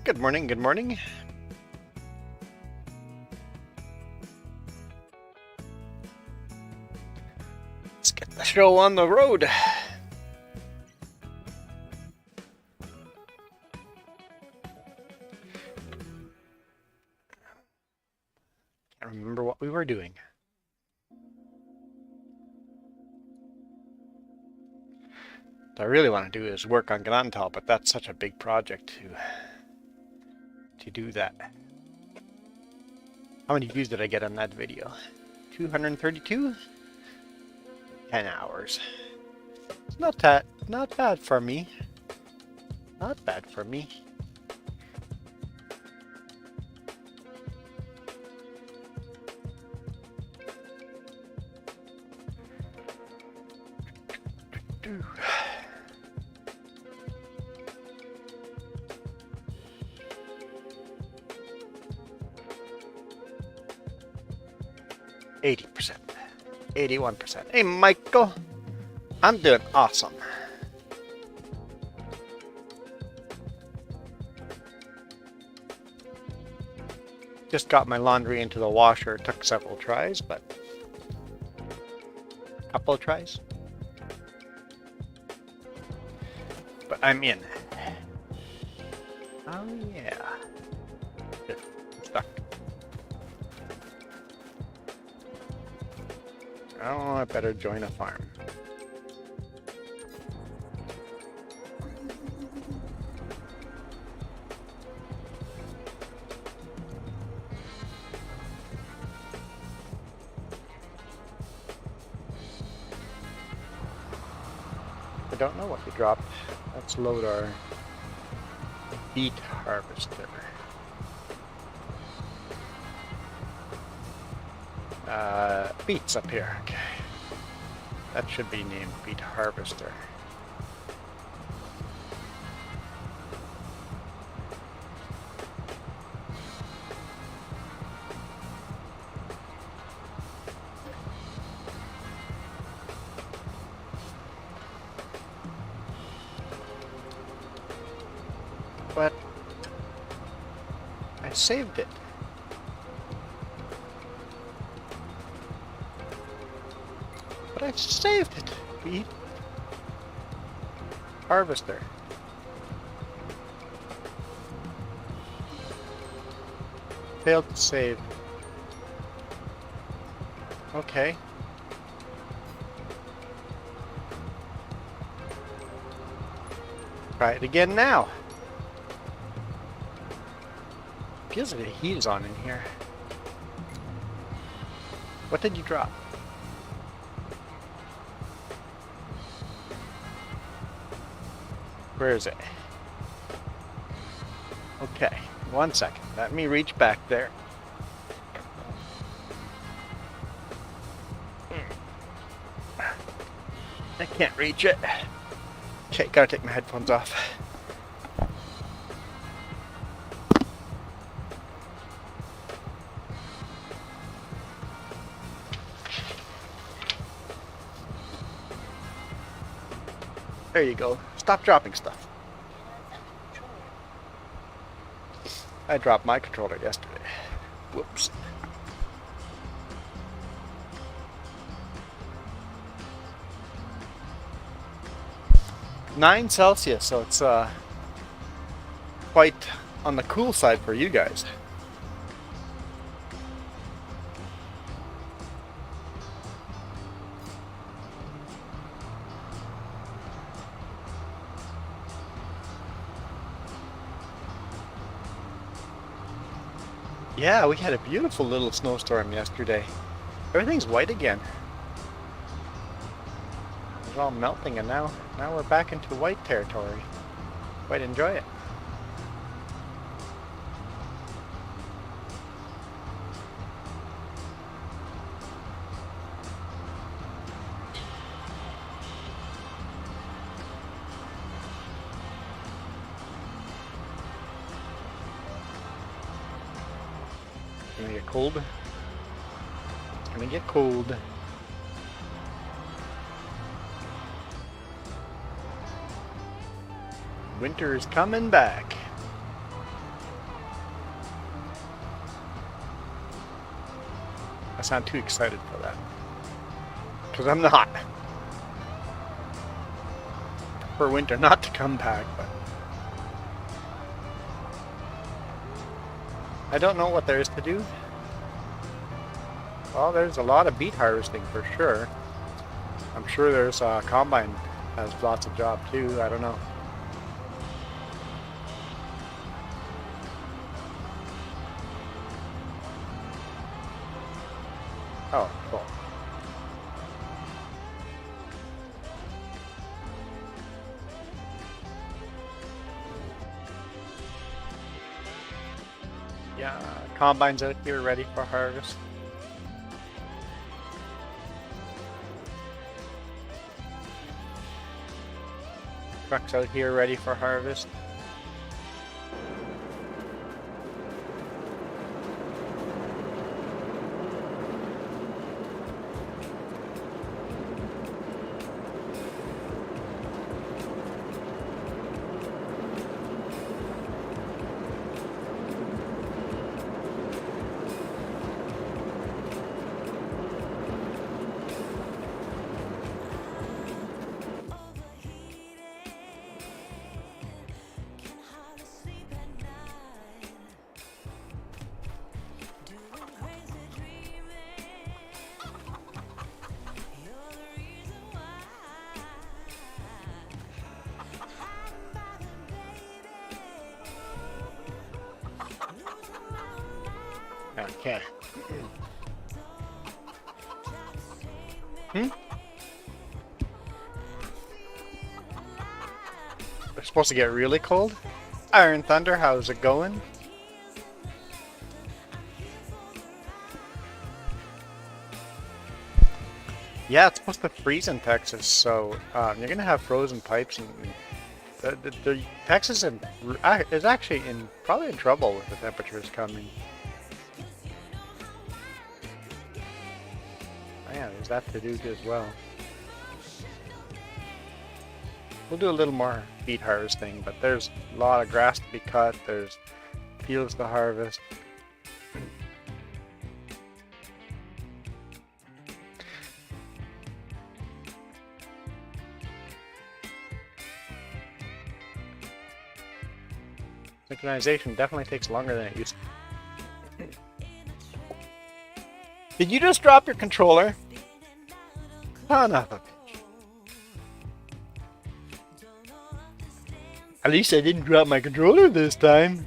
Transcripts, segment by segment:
Good morning, good morning. Let's get the show on the road. Can't remember what we were doing. What I really want to do is work on Grantal, but that's such a big project to do that. How many views did I get on that video? 232? 10 hours. It's not bad for me. Not bad for me. %, 81%. Hey, Michael, I'm doing awesome. Just got my laundry into the washer. It took several tries, but a couple of tries. But I'm in. Oh yeah. Good. I'm stuck. Oh, I better join a farm. I don't know what we dropped. Let's load our beet harvester. Beets up here. Okay. That should be named beet harvester. But I saved it. But I saved it. Beet harvester. Failed to save. Okay. Try it again now. Feels like the heat is on in here. What did you drop? Where is it? Okay, 1 second. Let me reach back there. I can't reach it. Okay, gotta take my headphones off. There you go. Stop dropping stuff. I dropped my controller yesterday. Whoops. Nine Celsius, so it's quite on the cool side for you guys. Yeah, we had a beautiful little snowstorm yesterday. Everything's white again. It was all melting, and now we're back into white territory. Quite enjoy it. It's gonna get cold. It's gonna get cold. Winter is coming back. I sound too excited for that. Because I'm not. For winter not to come back, but I don't know what there is to do. Well, there's a lot of beet harvesting for sure. I'm sure there's a combine has lots of job too. I don't know. Oh, cool. Yeah, combines out here ready for harvest. Trucks out here ready for harvest. Okay. We're supposed to get really cold? Iron Thunder, how's it going? Yeah, it's supposed to freeze in Texas, so you're gonna have frozen pipes, and the Texas is actually probably in trouble with the temperatures coming. Yeah, there's that to do as well. We'll do a little more beet harvesting, but there's a lot of grass to be cut, there's fields to harvest. Synchronization definitely takes longer than it used to. Did you just drop your controller? Oh, no. At least I didn't drop my controller this time.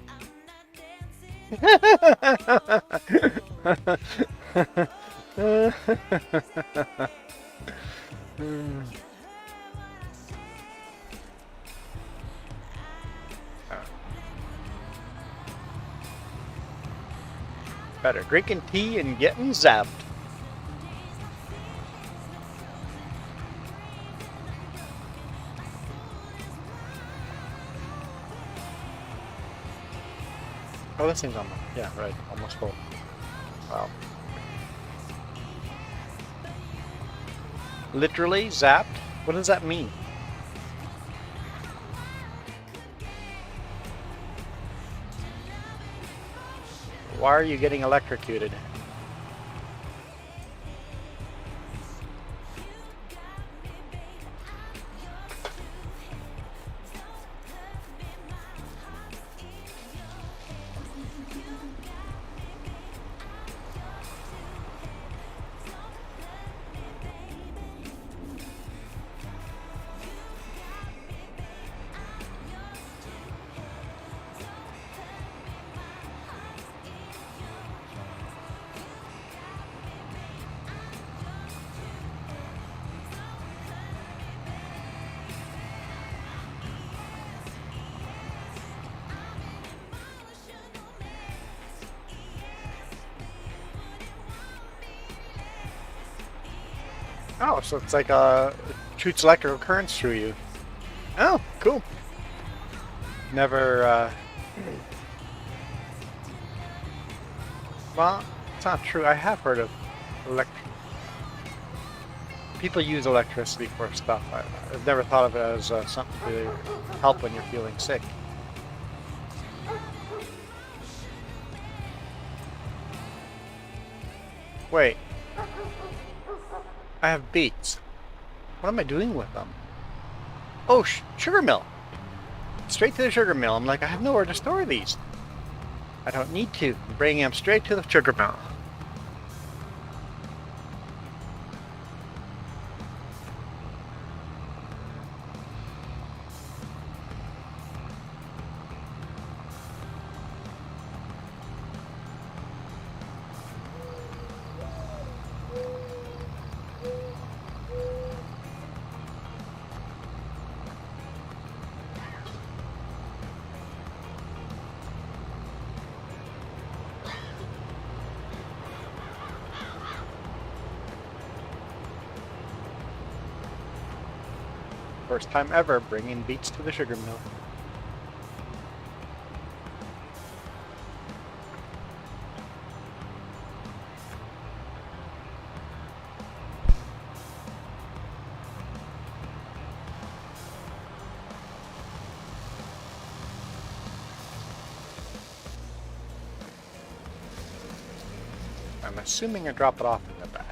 Better drinking tea and getting zapped. Oh, this thing's almost, yeah, right, almost full. Wow. Literally zapped? What does that mean? Why are you getting electrocuted? Oh, so it's like shoots electrical currents through you. Oh, cool. Never, well, it's not true. I have heard of people use electricity for stuff. I've never thought of it as something to help when you're feeling sick. Wait. I have beets. What am I doing with them? Oh, sugar mill. Straight to the sugar mill. I'm like, I have nowhere to store these. I don't need to. I'm bringing them straight to the sugar mill. First time ever bringing beets to the sugar mill. I'm assuming I drop it off in the back.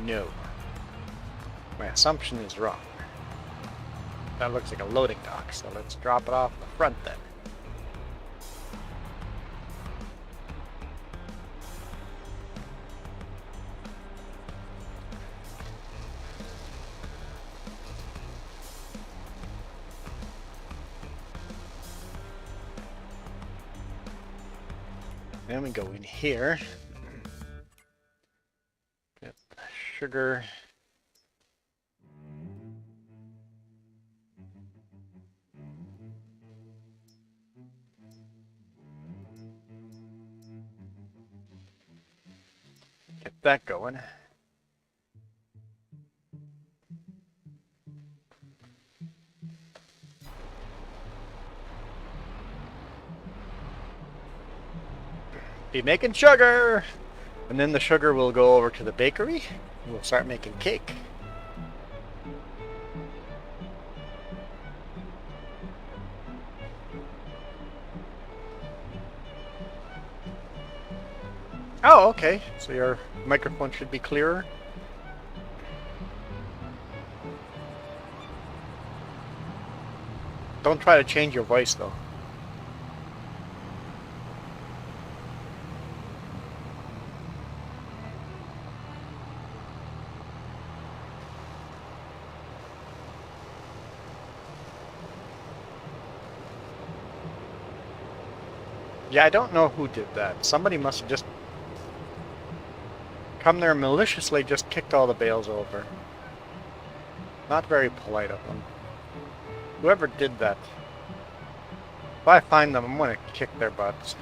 No. My assumption is wrong. That looks like a loading dock, so let's drop it off in the front then. Then we go in here. Get the sugar. Get that going. Be making sugar! And then the sugar will go over to the bakery. And we'll start making cake. Oh, okay. So your microphone should be clearer. Don't try to change your voice though. Yeah, I don't know who did that. Somebody must have just come there and maliciously just kicked all the bales over. Not very polite of them. Whoever did that. If I find them, I'm gonna kick their butts.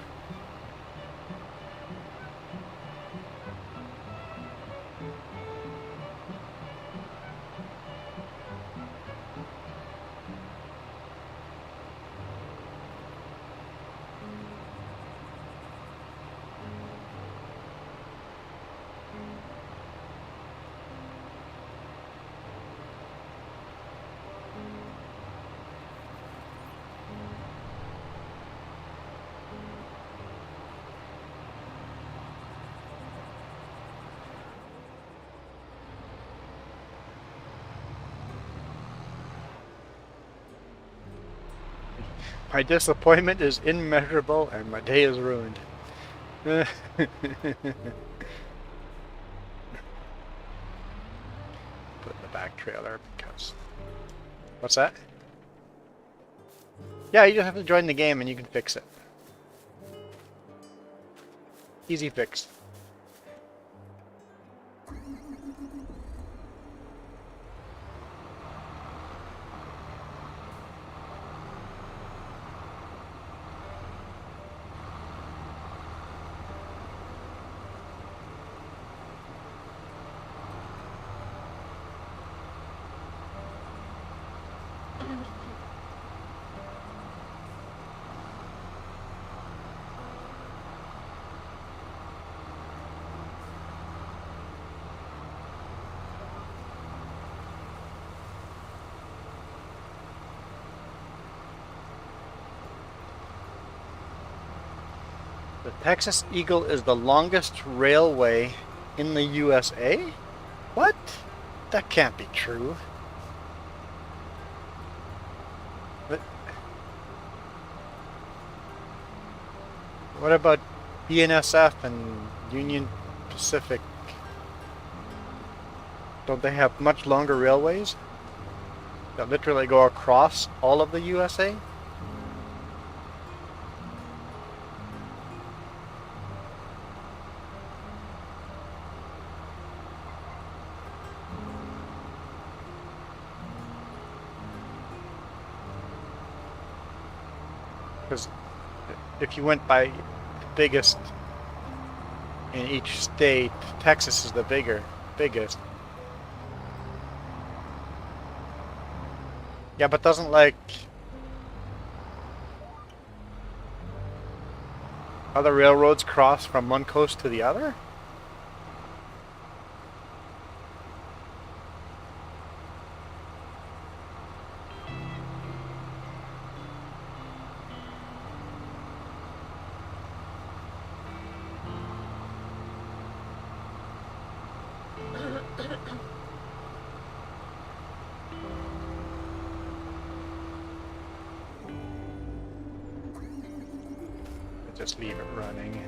My disappointment is immeasurable and my day is ruined. Put in the back trailer because... What's that? Yeah, you just have to join the game and you can fix it. Easy fix. The Texas Eagle is the longest railway in the USA? What? That can't be true. But what about BNSF and Union Pacific? Don't they have much longer railways that literally go across all of the USA? Because if you went by biggest in each state, Texas is the biggest. Yeah, but doesn't like other railroads cross from one coast to the other? Just leave it running.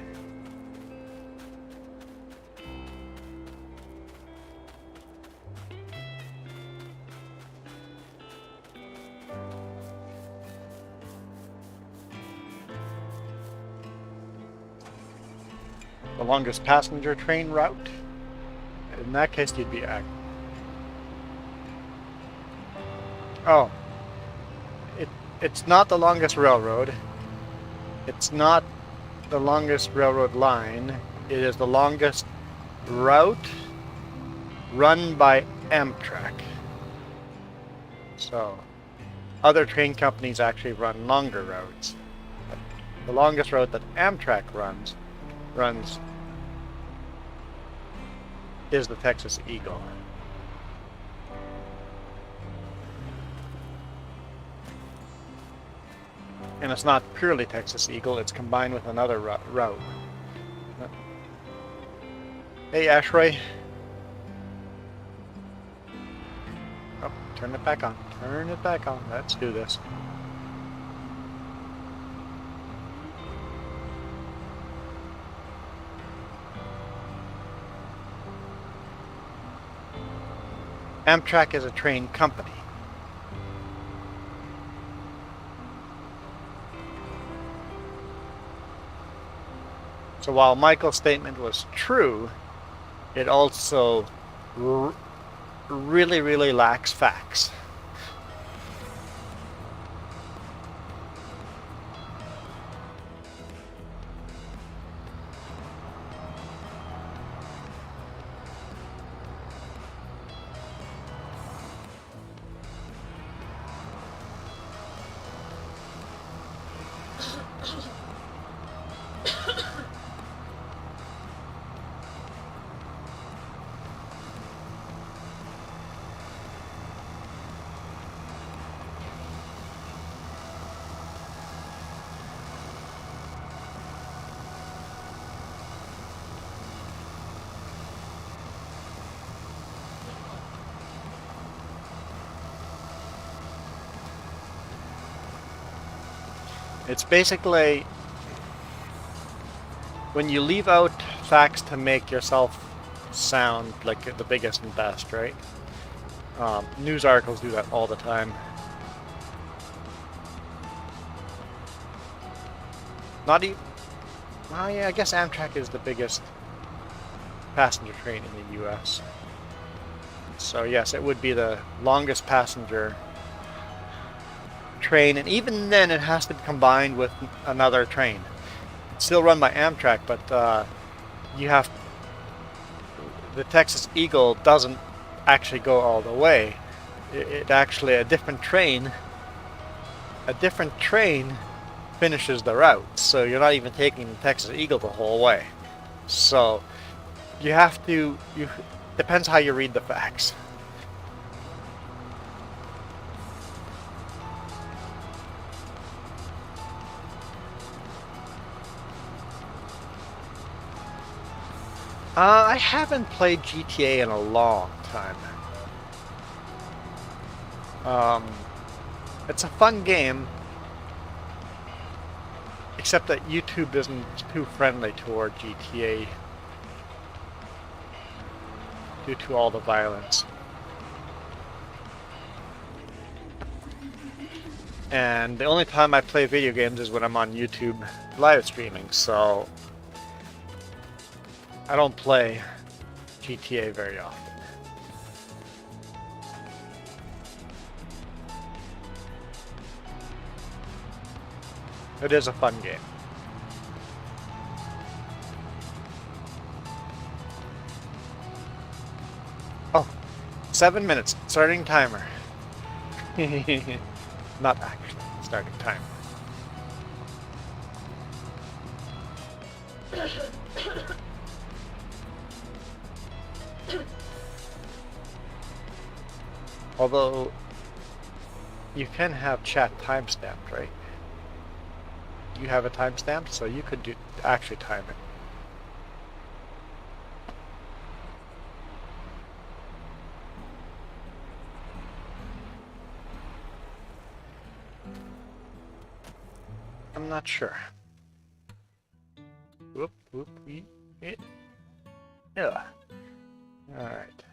The longest passenger train route? In that case, you'd be at... Oh. It's not the longest railroad. It's not the longest railroad line. It is the longest route run by Amtrak. So, other train companies actually run longer routes. But the longest route that Amtrak runs is the Texas Eagle. And it's not purely Texas Eagle, it's combined with another route. Hey, Ashray. Oh, turn it back on. Turn it back on. Let's do this. Amtrak is a train company. So while Michael's statement was true, it also really lacks facts. It's basically when you leave out facts to make yourself sound like the biggest and best, right? News articles do that all the time. Not even... Well, yeah, I guess Amtrak is the biggest passenger train in the US. So yes, it would be the longest passenger train, and even then it has to be combined with another train. It's still run by Amtrak, but you have... The Texas Eagle doesn't actually go all the way. It actually, a different train finishes the route, so you're not even taking the Texas Eagle the whole way. So you have to, depends how you read the facts. I haven't played GTA in a long time. It's a fun game, except that YouTube isn't too friendly toward GTA due to all the violence. And the only time I play video games is when I'm on YouTube live streaming, so I don't play GTA very often. It is a fun game. Oh, 7 minutes. Starting timer. Not actually starting timer. Although, you can have chat timestamped, right? You have a timestamp, so you could actually time it. I'm not sure. Whoop, whoop, yeah. Alright.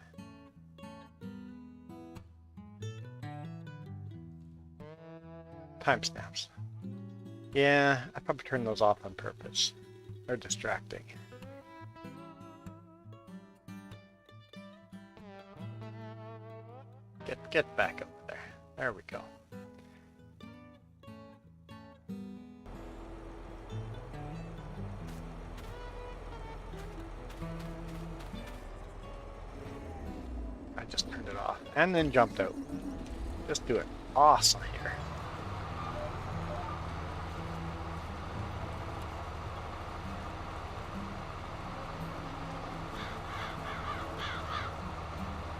Timestamps. Yeah, I probably turned those off on purpose. They're distracting. Get back up there. There we go. I just turned it off and then jumped out. Just do it. Awesome here.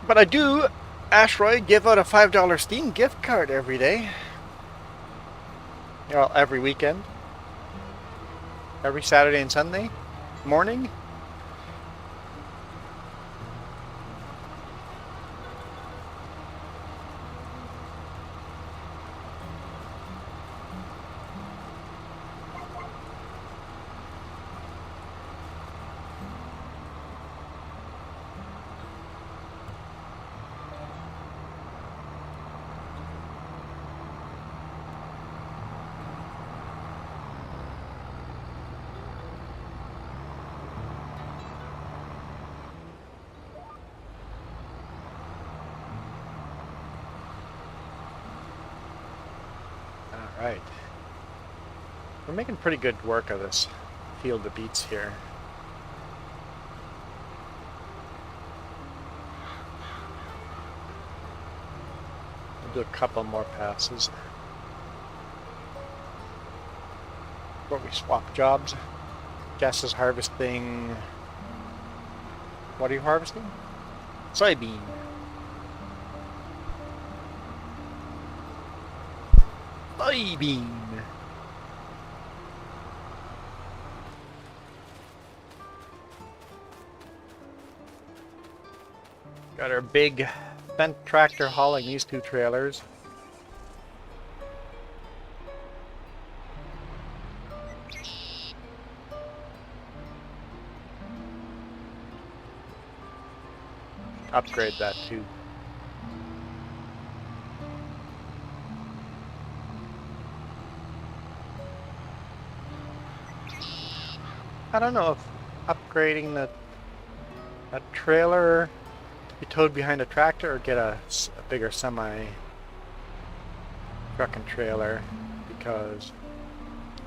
But I do, Ashroy, give out a $5 Steam gift card every day. Well, every weekend. Every Saturday and Sunday morning. Right. We're making pretty good work of this field of beets here. We'll do a couple more passes. Where we swap jobs. Jess is harvesting... What are you harvesting? Soybean. Soybean. Got our big bent tractor hauling these two trailers. Upgrade that too. I don't know if upgrading a trailer to be towed behind a tractor or get a bigger semi truck and trailer, because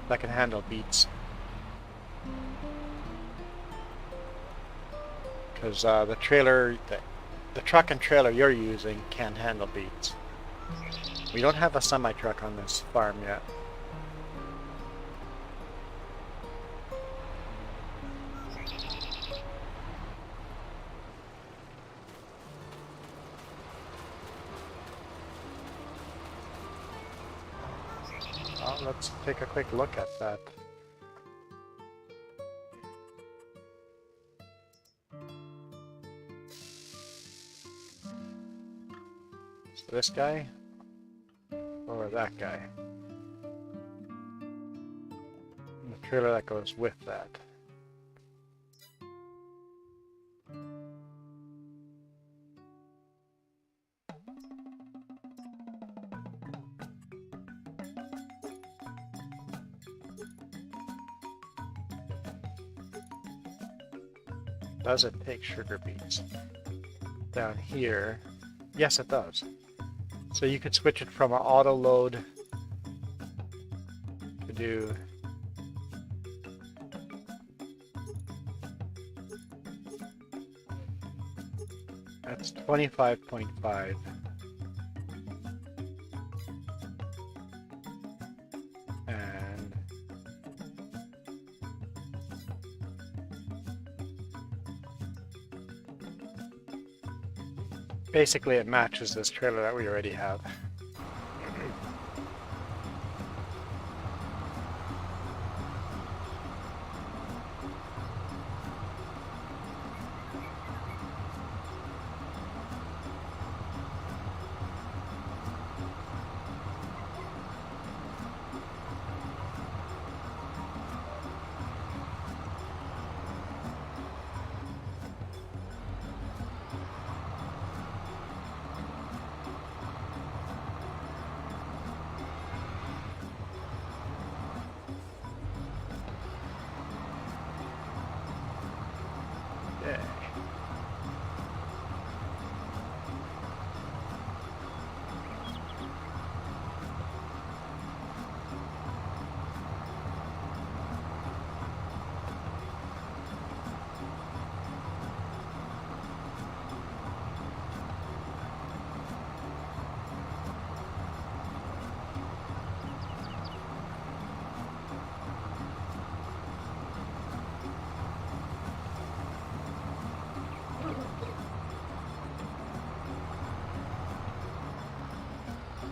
that can handle beats. Because the trailer, the truck and trailer you're using can't handle beats. We don't have a semi truck on this farm yet. Let's take a quick look at that. So this guy or that guy? And the trailer that goes with that. Does it take sugar beets? Down here, yes it does. So you could switch it from an auto load to do that's 25.5. And basically it matches this trailer that we already have.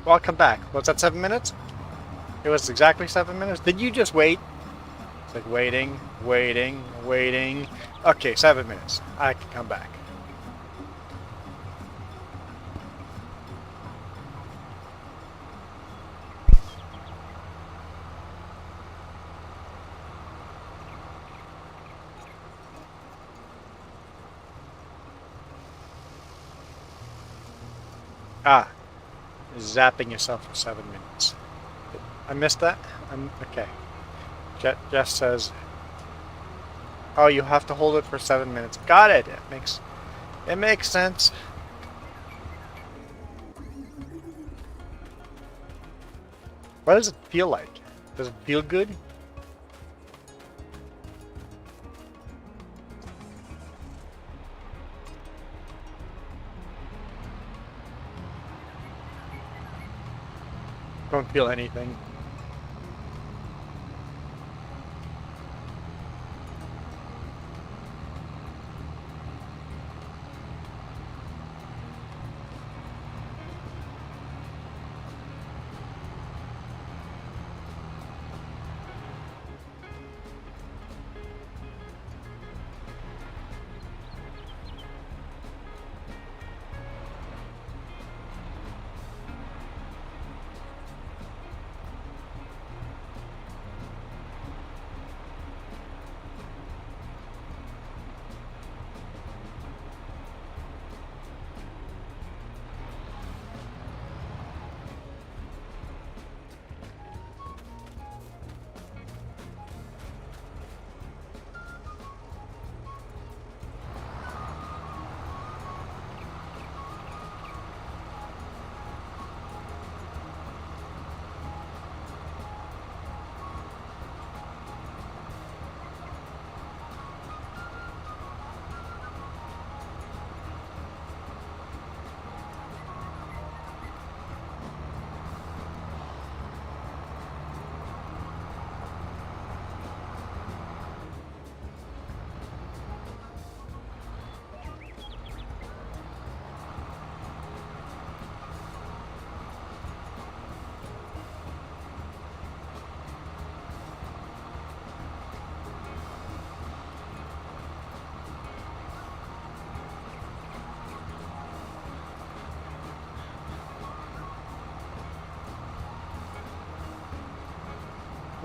Welcome back. Was that 7 minutes? It was exactly 7 minutes. Did you just wait? It's like waiting, waiting, waiting. Okay, 7 minutes. I can come back. Ah. Zapping yourself for 7 minutes. I missed that? Okay. Jess says, oh, you have to hold it for 7 minutes. Got it. It makes sense. What does it feel like? Does it feel good? Don't feel anything.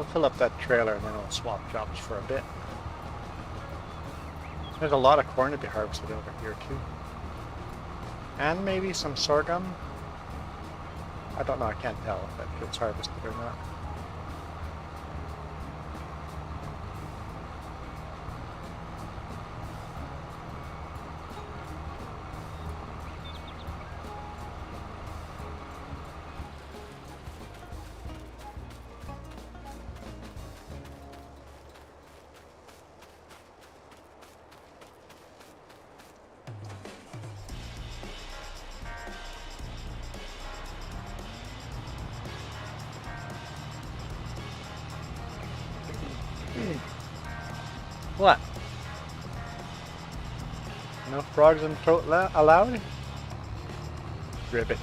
We'll fill up that trailer and then we'll swap jobs for a bit. There's a lot of corn to be harvested over here too. And maybe some sorghum. I don't know, I can't tell if that gets harvested or not. What? No frogs in the throat allowed? Ribbit.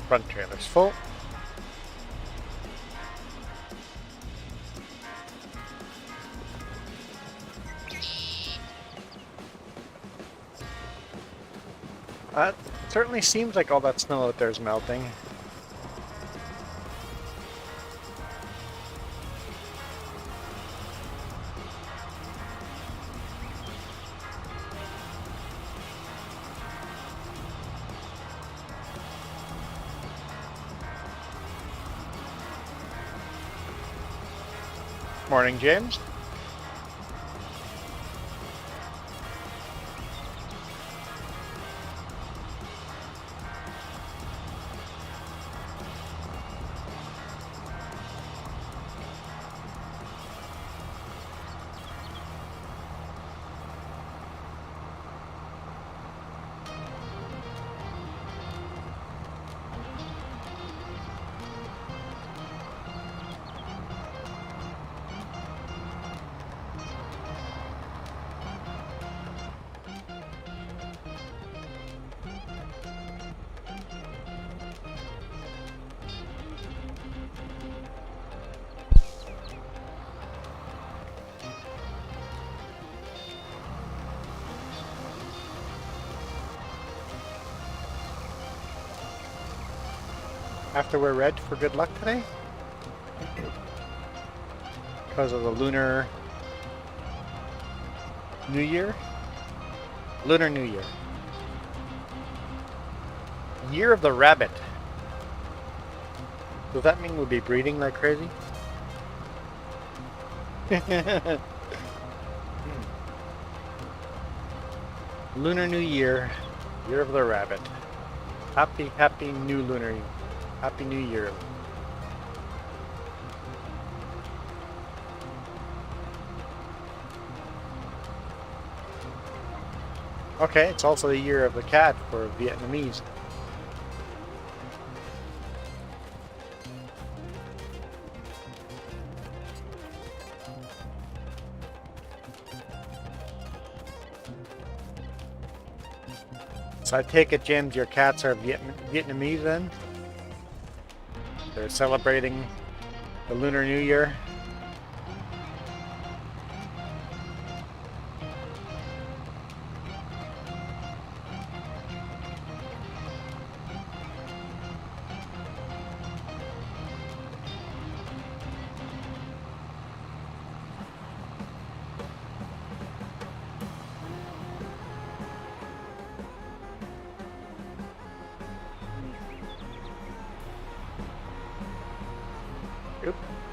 Front trailer's full. It certainly seems like all that snow out there is melting. Morning, James. After we're red for good luck today? Because of the Lunar New Year? Lunar New Year. Year of the Rabbit. Does that mean we'll be breeding like crazy? Lunar New Year. Year of the Rabbit. Happy new Lunar Year. Happy New Year. Okay, it's also the year of the cat for Vietnamese. So I take it, James, your cats are Vietnamese then? They're celebrating the Lunar New Year.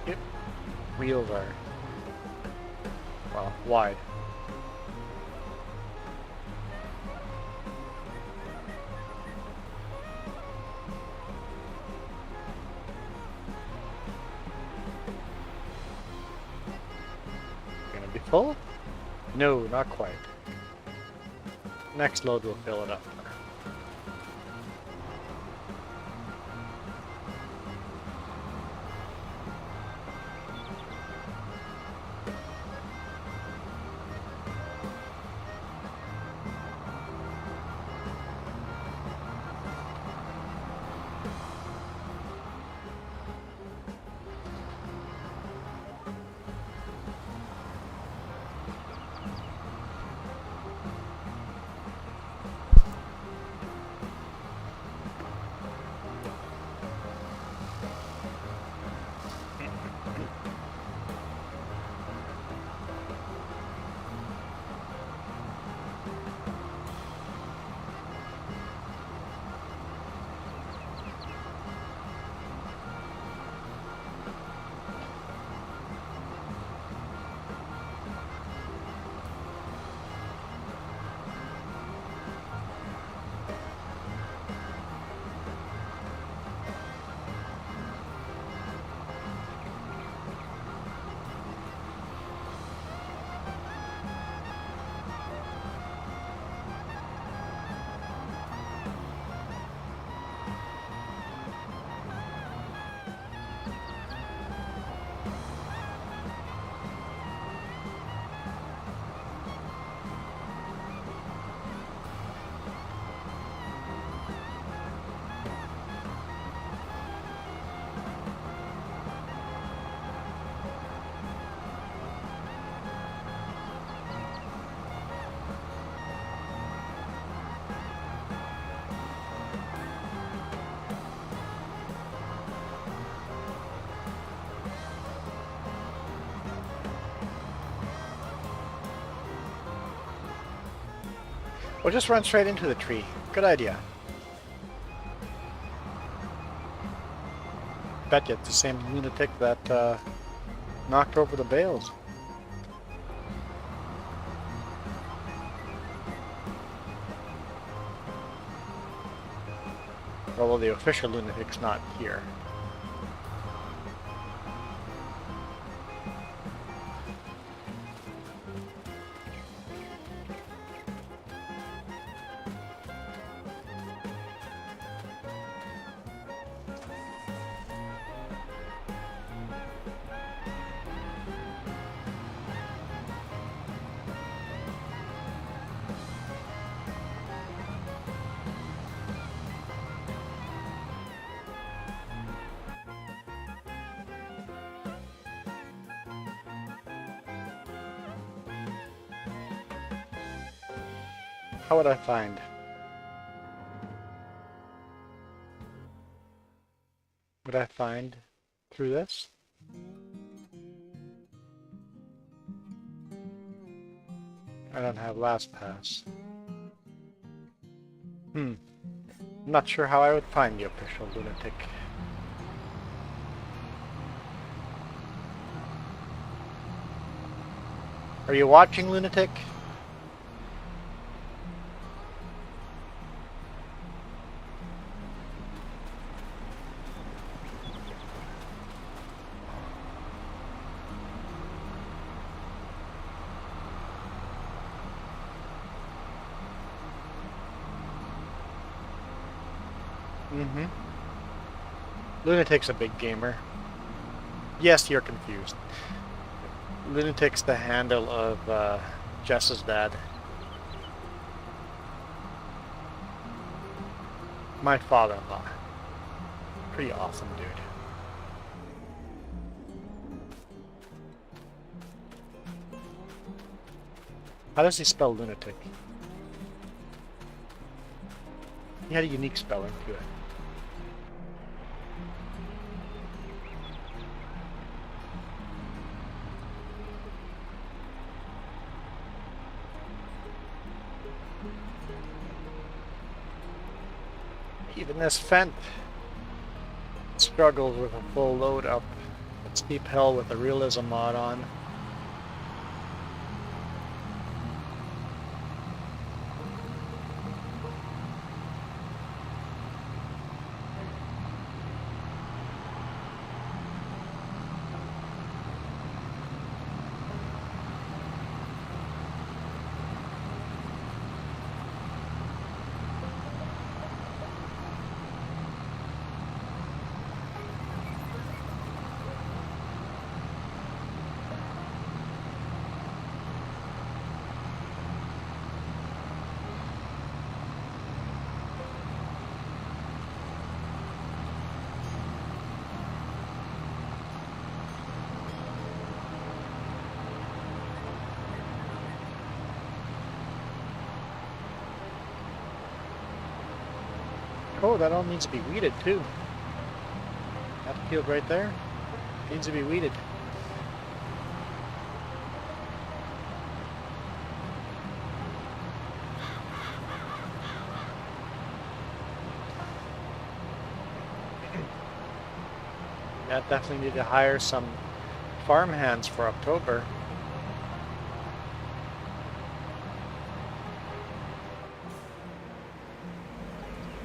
Yep. Wheels are, well, wide. Gonna be full? No, not quite. Next load will fill it up. We'll just run straight into the tree. Good idea. Bet you it's the same lunatic that knocked over the bales. Although the official lunatic's not here. How would I find? Would I find through this? I don't have LastPass. I'm not sure how I would find the official lunatic. Are you watching, lunatic? Lunatic's a big gamer. Yes, you're confused. Lunatic's the handle of Jess's dad. My father-in-law. Pretty awesome dude. How does he spell lunatic? He had a unique spelling to it. Even this Fent struggles with a full load up a steep hill with a realism mod on. Oh, that all needs to be weeded too. That field right there needs to be weeded. That definitely need to hire some farm hands for October.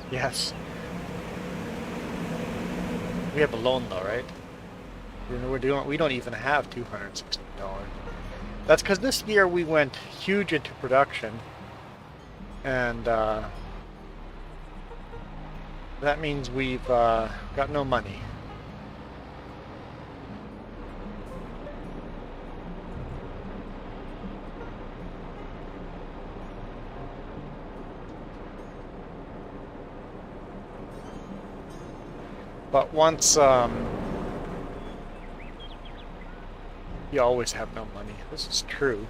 Yes. We have a loan though, right? We don't even have $260. That's because this year we went huge into production, and that means we've got no money. But once, you always have no money. This is true.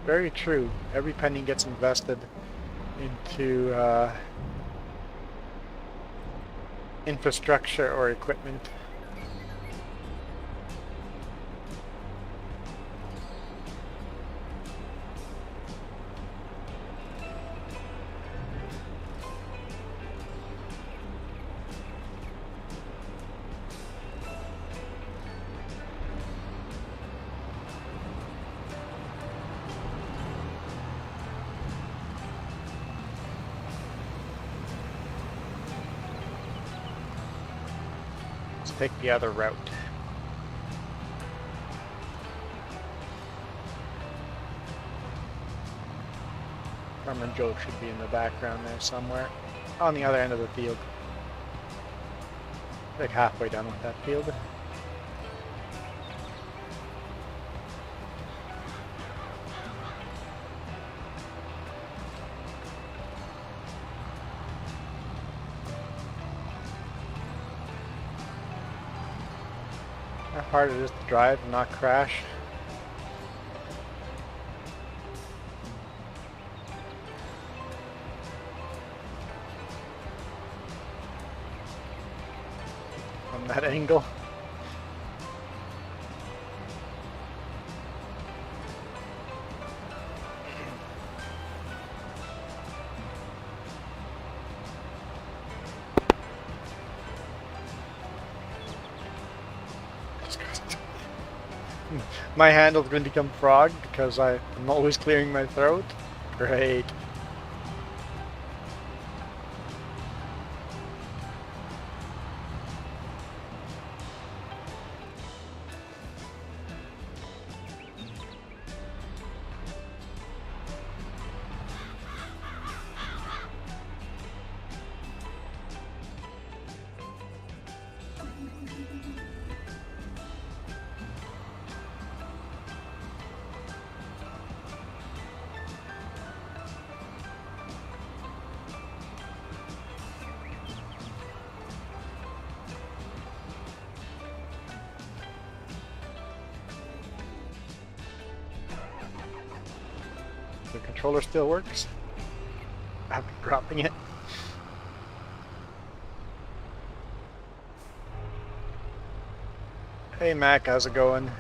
Very true. Every penny gets invested into infrastructure or equipment. take the other route. Carmen Joe should be in the background there somewhere. On the other end of the field. Like halfway done with that field. How hard it is to drive and not crash. From that angle. My handle's going to become frog because I'm always clearing my throat. Great. The controller still works. I've been dropping it. Hey Mac, how's it going?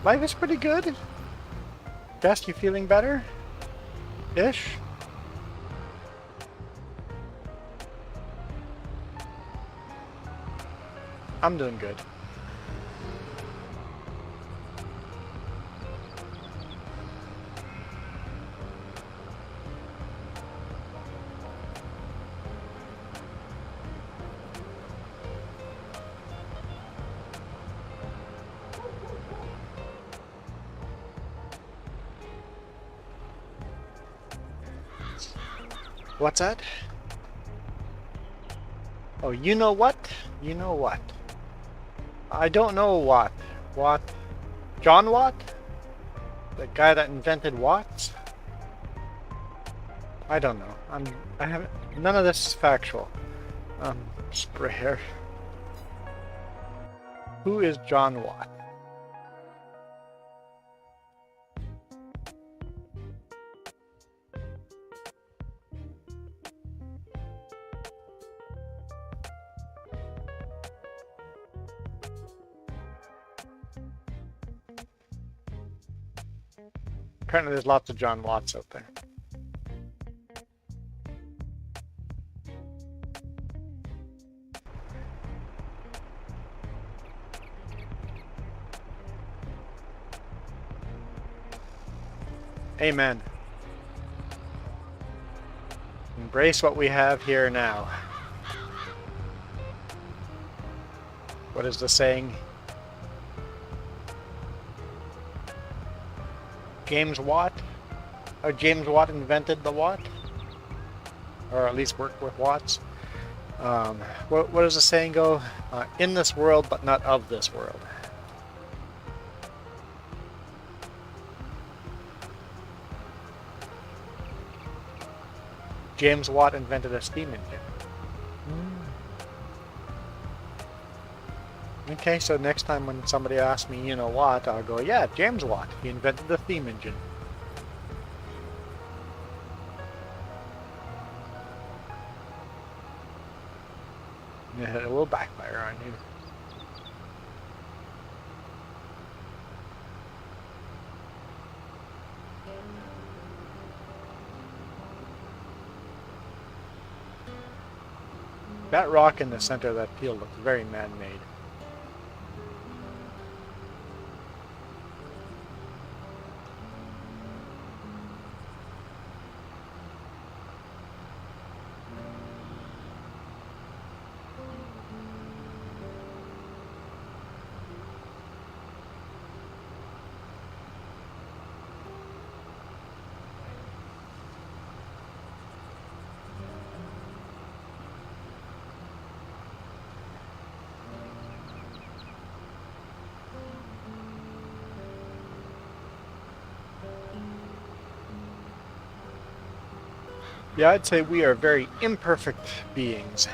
Life is pretty good. Best, you feeling better? Ish? I'm doing good. What's that? Oh, you know what? You know what? I don't know what. What? John Watt? The guy that invented watts? I don't know. I haven't. None of this is factual. Sprayer. Who is John Watt? Apparently there's lots of John Watts out there. Amen. Embrace what we have here now. What is the saying? James Watt? Or James Watt invented the watt? Or at least worked with watts. What does the saying go? In this world, but not of this world. James Watt invented a steam engine. Okay, so next time when somebody asks me, you know what, I'll go, yeah, James Watt. He invented the steam engine. Yeah, it will backfire on you. That rock in the center of that field looks very man-made. Yeah, I'd say we are very imperfect beings.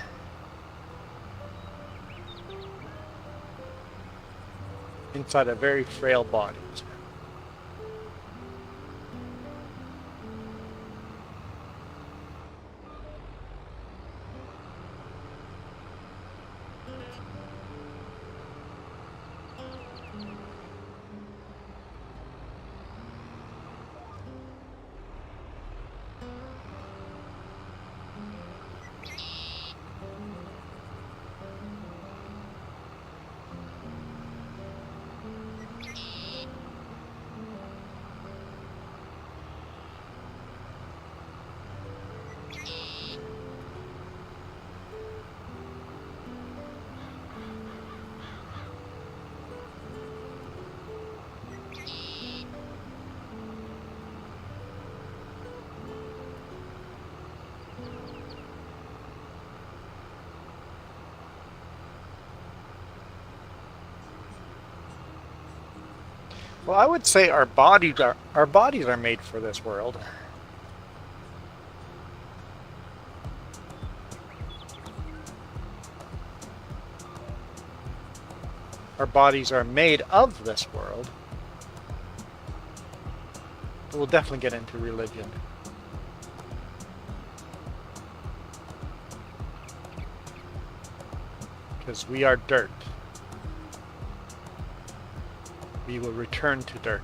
Inside of very frail bodies. Well, I would say our bodies are made for this world. Our bodies are made of this world. We'll definitely get into religion. Because we are dirt. We will return to dirt.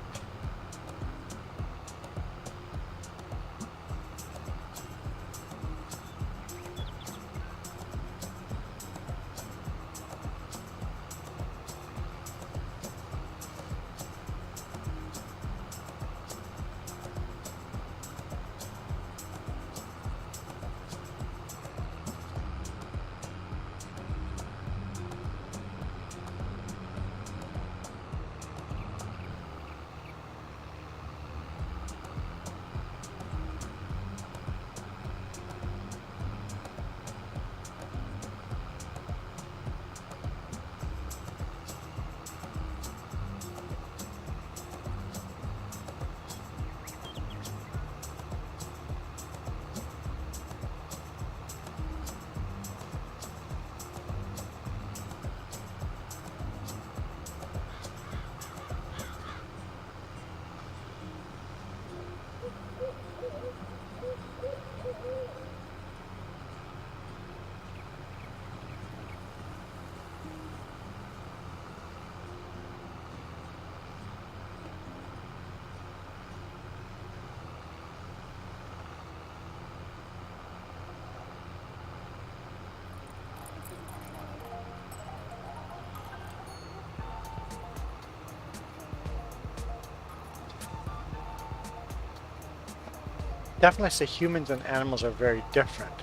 Definitely say humans and animals are very different.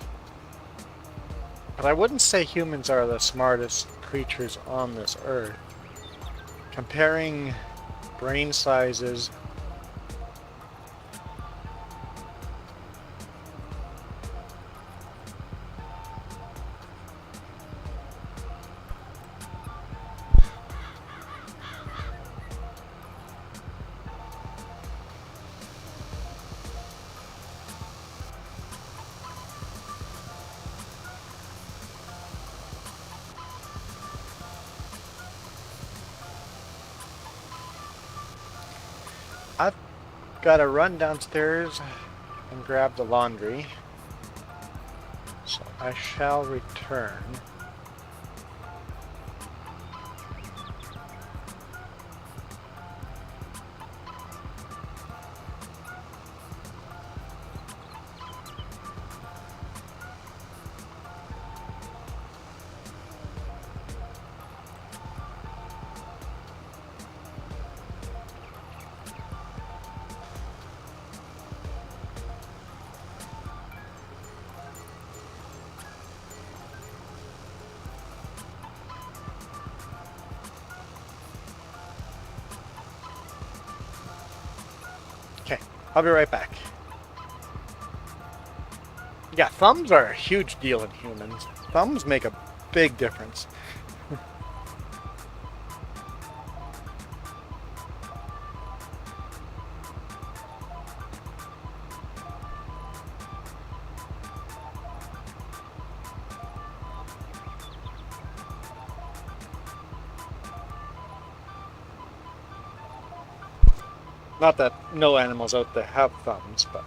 But I wouldn't say humans are the smartest creatures on this earth. Comparing brain sizes, I've got to run downstairs and grab the laundry, so I shall return. I'll be right back. Yeah, thumbs are a huge deal in humans. Thumbs make a big difference. Not that no animals out there have thumbs, but...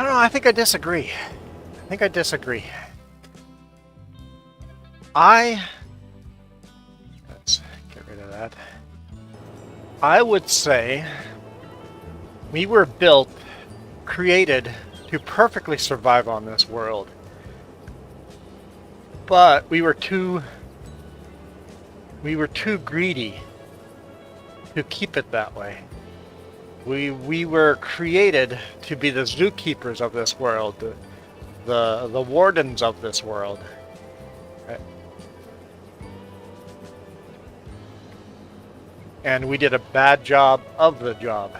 I don't know, I think I disagree. Let's get rid of that. I would say we were created to perfectly survive on this world. But we were too greedy to keep it that way. We were created to be the zookeepers of this world, the wardens of this world. And we did a bad job of the job.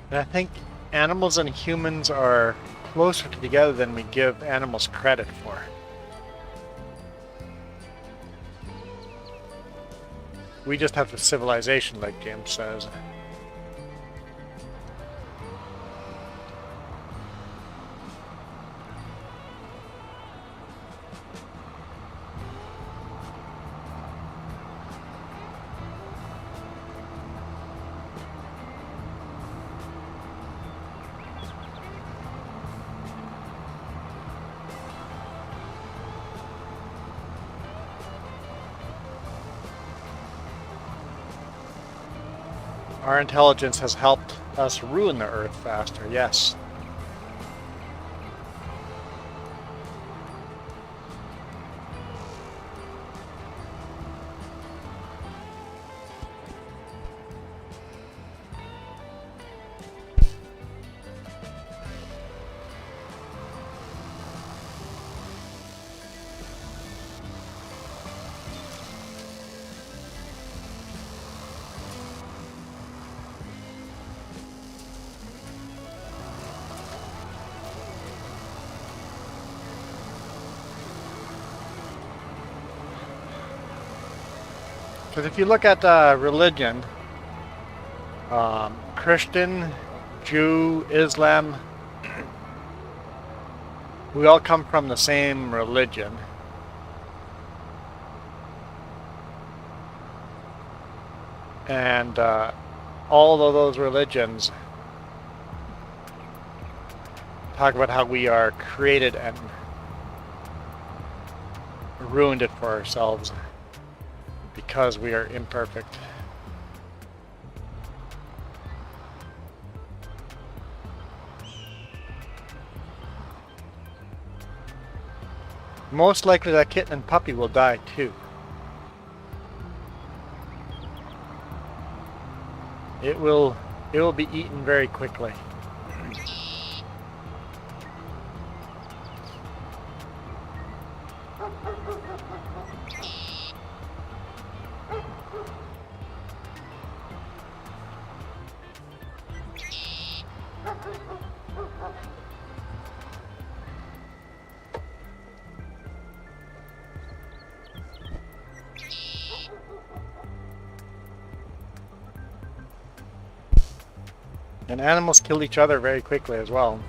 And I think animals and humans are closer together than we give animals credit for. We just have the civilization, like James says. Our intelligence has helped us ruin the Earth faster, yes. Because if you look at religion, Christian, Jew, Islam, we all come from the same religion. And all of those religions talk about how we are created and ruined it for ourselves because we are imperfect. Most likely that kitten and puppy will die too. It will be eaten very quickly. And animals kill each other very quickly as well.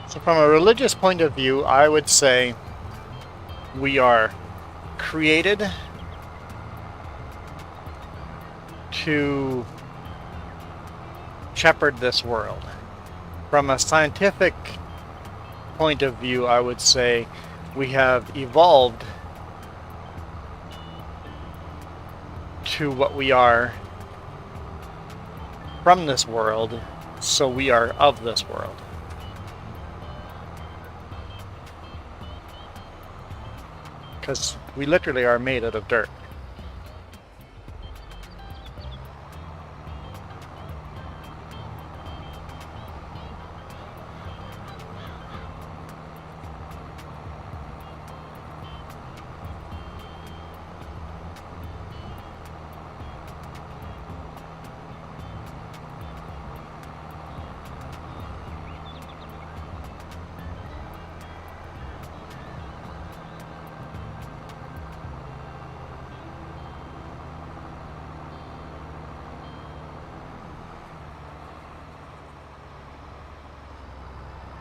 So from a religious point of view, I would say we are created to shepherd this world. From a scientific point of view, I would say we have evolved to what we are from this world, so we are of this world. Because we literally are made out of dirt.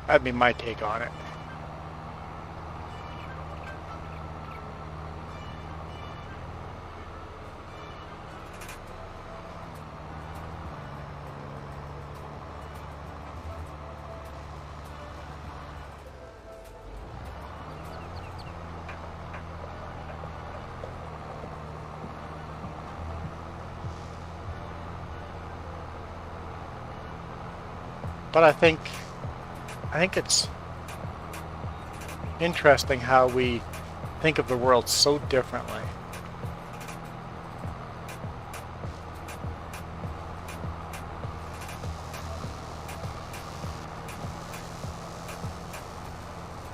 That'd be my take on it. But I think it's interesting how we think of the world so differently.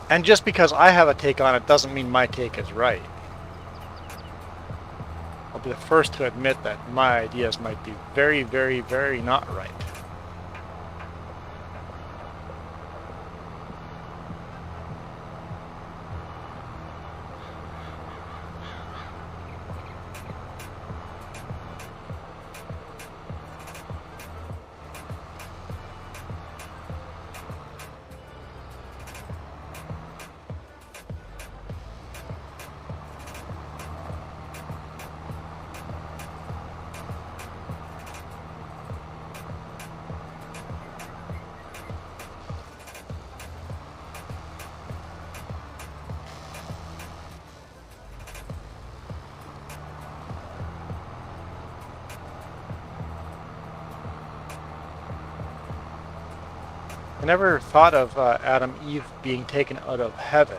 And just because I have a take on it doesn't mean my take is right. I'll be the first to admit that my ideas might be very, very, very not right. I never thought of Adam and Eve being taken out of heaven,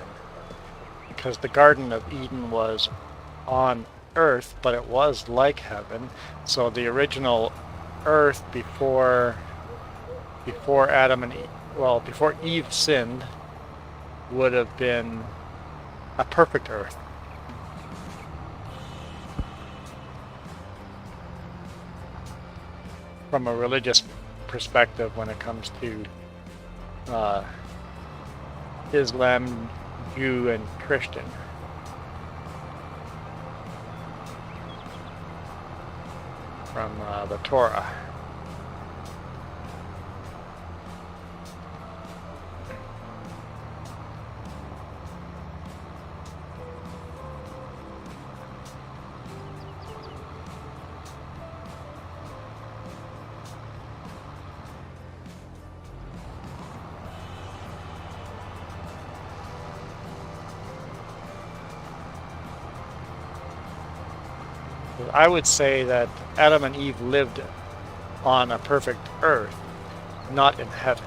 because the Garden of Eden was on earth, but it was like heaven. So the original earth before Adam and Eve, well, before Eve sinned, would have been a perfect earth. From a religious perspective, when it comes to Islam, Jew, and Christian. From the Torah. I would say that Adam and Eve lived on a perfect earth, not in heaven.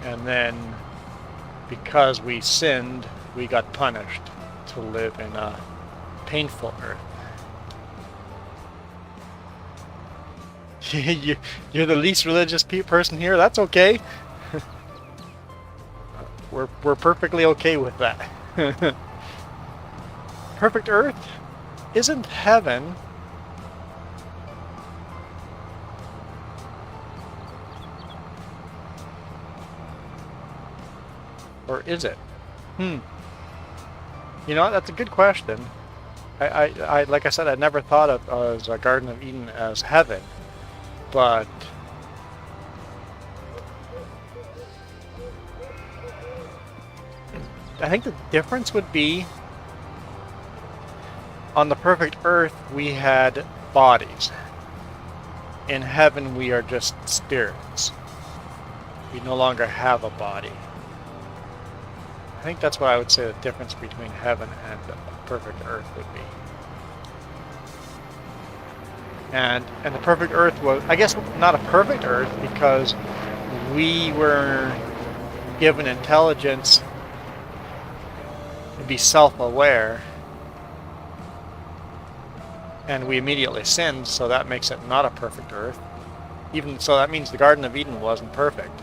And then, because we sinned, we got punished to live in a painful earth. You're the least religious person here? That's okay. We're perfectly okay with that. Perfect earth isn't heaven. Or is it? You know, that's a good question. I like I said, I never thought of as a Garden of Eden as heaven, but I think the difference would be, on the perfect earth we had bodies. In heaven we are just spirits. We no longer have a body. I think that's what I would say the difference between heaven and the perfect earth would be. And the perfect earth was, I guess, not a perfect earth, because we were given intelligence to be self-aware, and we immediately sinned, so that makes it not a perfect earth. Even so, that means the Garden of Eden wasn't perfect.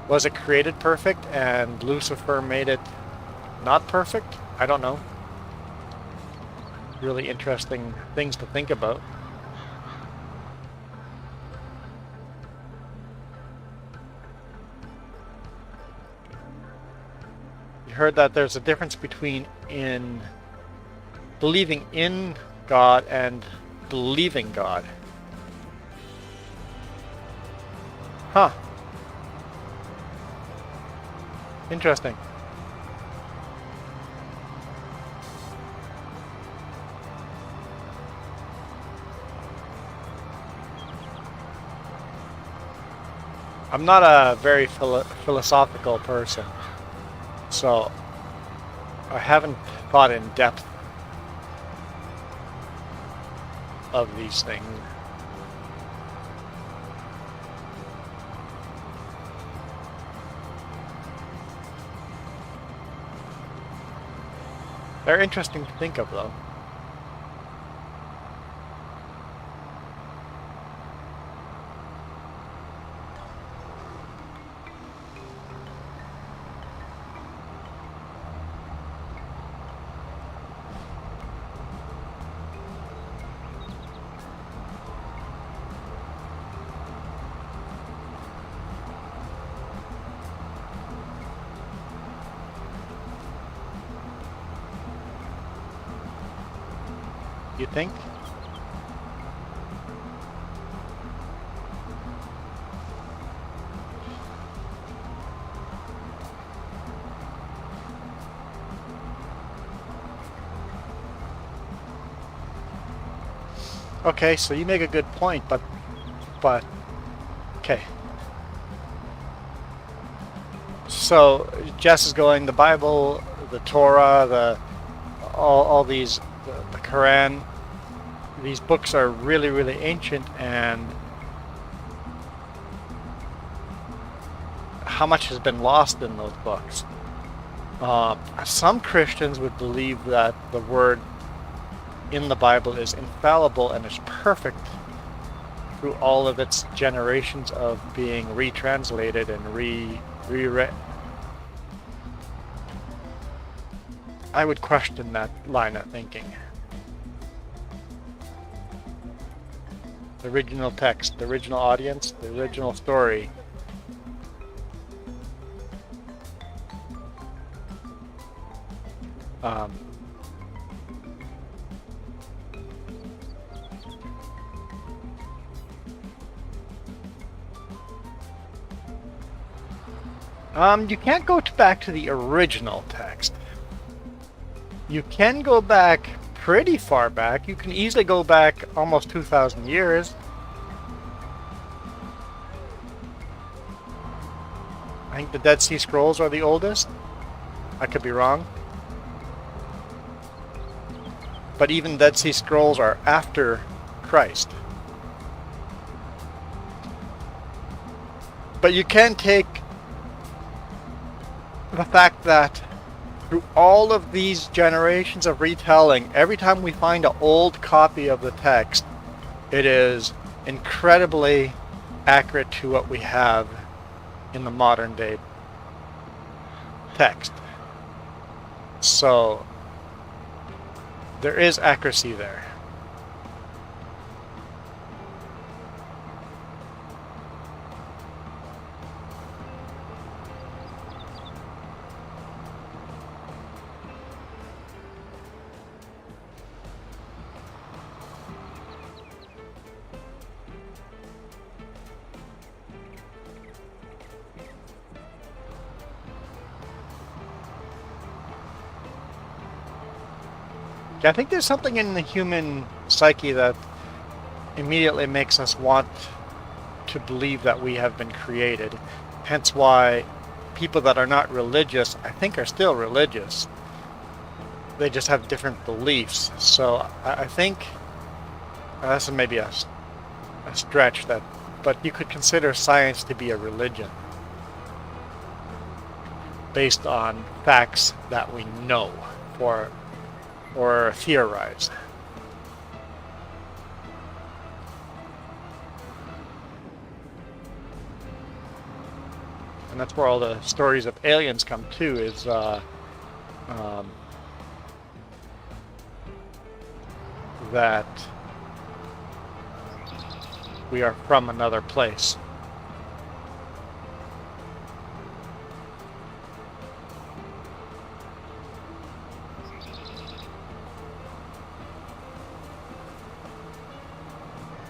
Was it created perfect and Lucifer made it not perfect? I don't know. Really interesting things to think about. You heard that there's a difference between believing in God and believing God. Huh. Interesting. I'm not a very philosophical person, so I haven't thought in depth of these things. They're interesting to think of, though. You think? Okay, so you make a good point, but okay. So Jess is going, the Bible, the Torah, all these, the Quran, these books are really, really ancient, and how much has been lost in those books? Some Christians would believe that the word in the Bible is infallible and is perfect through all of its generations of being retranslated and reread. I would question that line of thinking. The original text, the original audience, the original story. You can't go back to the original text. You can go back pretty far back. You can easily go back almost 2,000 years. I think the Dead Sea Scrolls are the oldest. I could be wrong. But even Dead Sea Scrolls are after Christ. But you can take the fact that through all of these generations of retelling, every time we find an old copy of the text, it is incredibly accurate to what we have in the modern day text. So there is accuracy there. I think there's something in the human psyche that immediately makes us want to believe that we have been created. Hence why people that are not religious, I think, are still religious. They just have different beliefs. So I think that's maybe a stretch, but you could consider science to be a religion based on facts that we know or theorize. And that's where all the stories of aliens come too, is that we are from another place.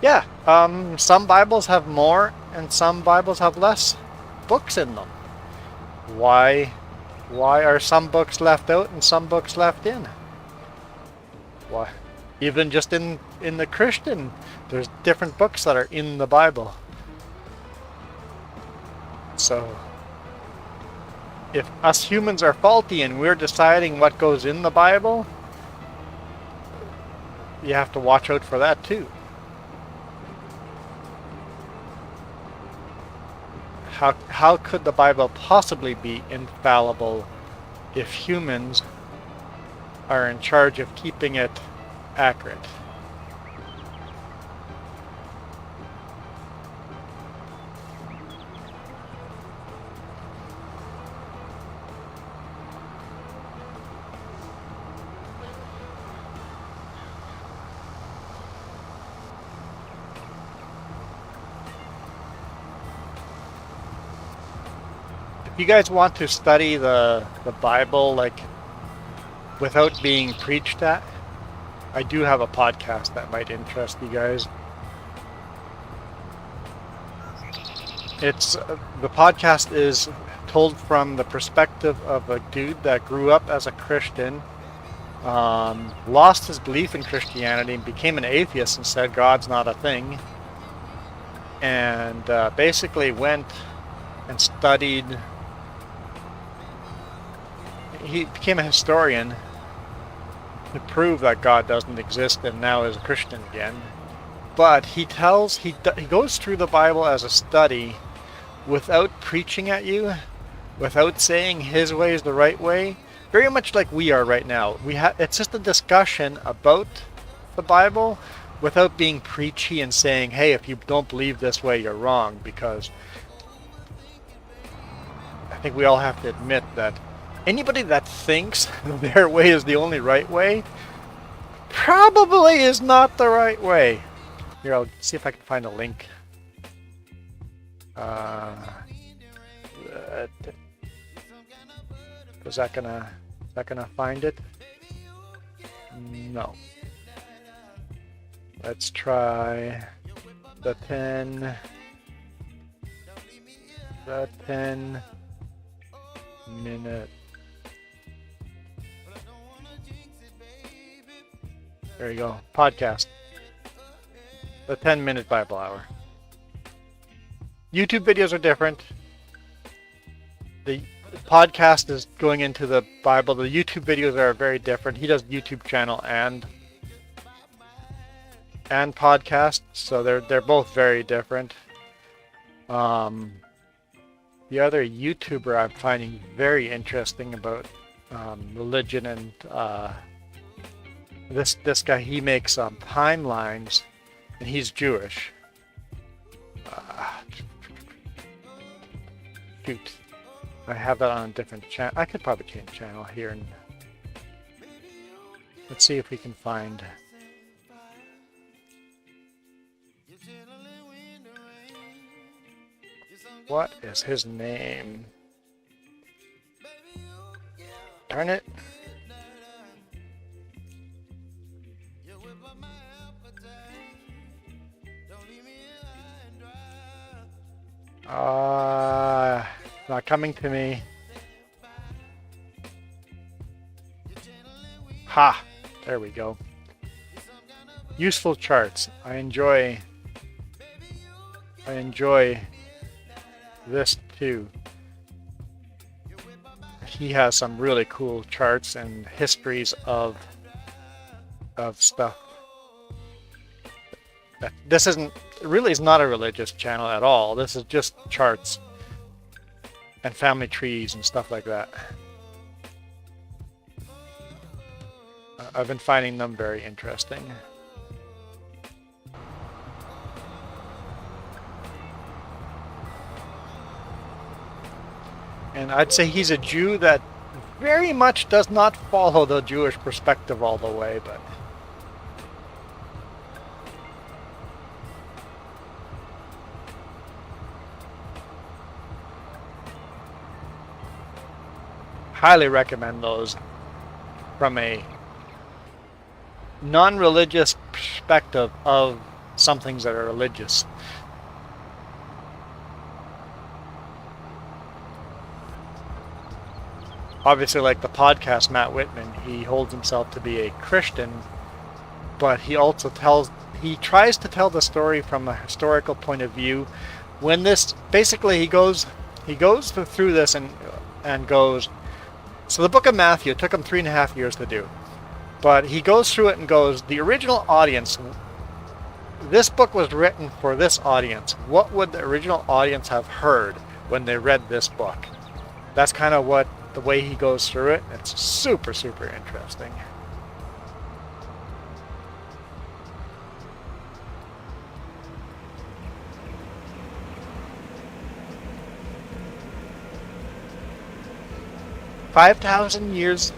Yeah, Some Bibles have more and some Bibles have less books in them. Why are some books left out and some books left in? Why? Even just in the Christian, there's different books that are in the Bible. So if us humans are faulty and we're deciding what goes in the Bible, you have to watch out for that too. How could the Bible possibly be infallible if humans are in charge of keeping it accurate? If you guys want to study the Bible like without being preached at, I do have a podcast that might interest you guys. The podcast is told from the perspective of a dude that grew up as a Christian, lost his belief in Christianity, and became an atheist and said God's not a thing, and basically went and studied. He became a historian to prove that God doesn't exist, and now is a Christian again. But he goes through the Bible as a study without preaching at you, without saying his way is the right way, very much like we are right now. It's just a discussion about the Bible without being preachy and saying, hey, if you don't believe this way, you're wrong, because I think we all have to admit that anybody that thinks their way is the only right way probably is not the right way. Here, I'll see if I can find a link. Is that gonna find it? No. Let's try the 10 minute. There you go. Podcast. The 10-minute Bible hour. YouTube videos are different. The podcast is going into the Bible. The YouTube videos are very different. He does YouTube channel and podcast, so they're both very different. The other YouTuber I'm finding very interesting about religion and this guy, he makes timelines, and he's Jewish. Shoot, I have that on a different channel. I could probably change channel here, and let's see if we can find. What is his name? Darn it. Not coming to me. Ha! There we go. Useful charts. I enjoy this too. He has some really cool charts and histories of stuff. This is not a religious channel at all. This is just charts and family trees and stuff like that. I've been finding them very interesting. And I'd say he's a Jew that very much does not follow the Jewish perspective all the way, but highly recommend those from a non-religious perspective of some things that are religious. Obviously, like the podcast, Matt Whitman, he holds himself to be a Christian, but he also tries to tell the story from a historical point of view. When this, basically he goes through this and goes, so the book of Matthew, it took him 3.5 years to do, but he goes through it and goes, the original audience, this book was written for this audience. What would the original audience have heard when they read this book? That's kind of what the way he goes through it. It's super, super interesting. $5,000 years.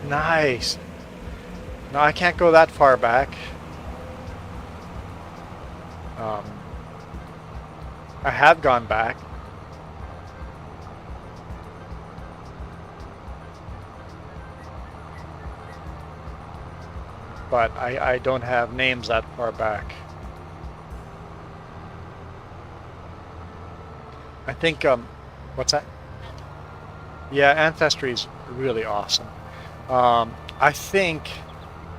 Nice. No, I can't go that far back. I have gone back. But I don't have names that far back. I think, what's that? Yeah, Ancestry is really awesome. I think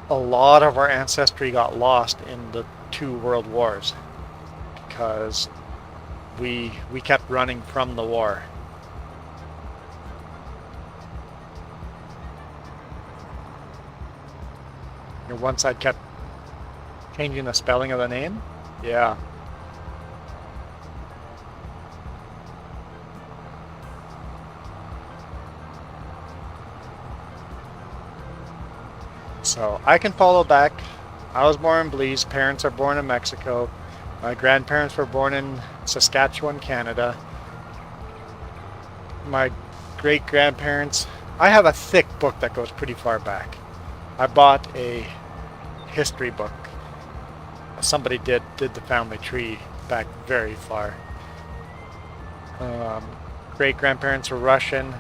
a lot of our ancestry got lost in the 2 world wars because we kept running from the war. One side kept changing the spelling of the name. Yeah. So I can follow back. I was born in Belize. Parents are born in Mexico. My grandparents were born in Saskatchewan, Canada. My great-grandparents. I have a thick book that goes pretty far back. I bought a history book. Somebody did the family tree back very far. Great-grandparents were Russian.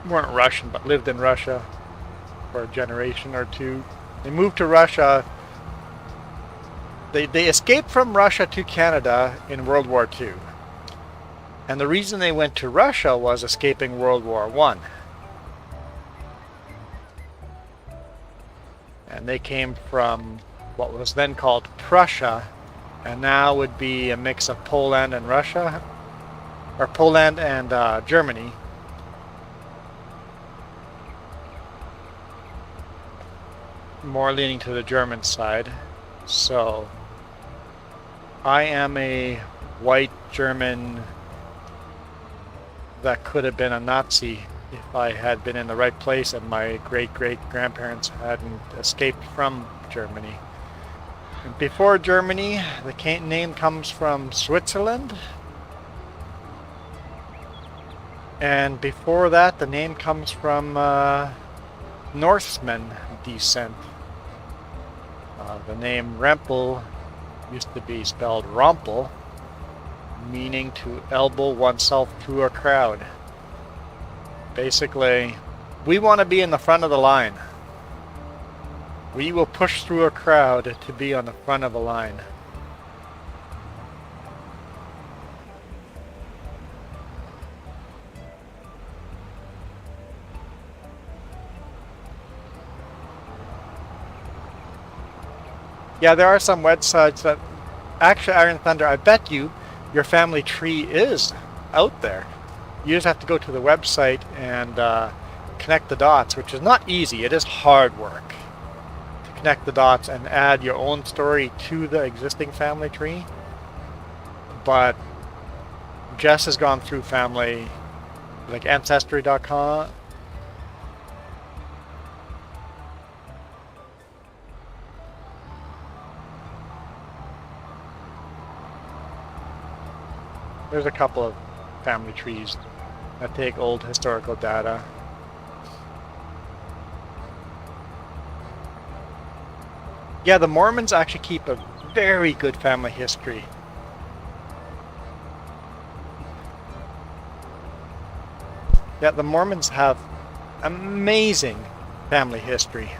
Weren't Russian, but lived in Russia for a generation or two. They moved to Russia. They escaped from Russia to Canada in World War II. And the reason they went to Russia was escaping World War I. And they came from what was then called Prussia, and now would be a mix of Poland and Russia, or Poland and Germany. More leaning to the German side. So I am a white German that could have been a Nazi if I had been in the right place and my great-great-grandparents hadn't escaped from Germany. And before Germany, the name comes from Switzerland. And before that, the name comes from Norseman descent. The name Rempel used to be spelled Rompel, meaning to elbow oneself through a crowd. Basically, we want to be in the front of the line. We will push through a crowd to be on the front of a line. Yeah, there are some websites that actually, Iron Thunder, I bet you your family tree is out there. You just have to go to the website and connect the dots, which is not easy. It is hard work to connect the dots and add your own story to the existing family tree. But Jess has gone through family, like Ancestry.com. There's a couple of family trees that take old historical data. Yeah, the Mormons actually keep a very good family history. Yeah, the Mormons have amazing family history.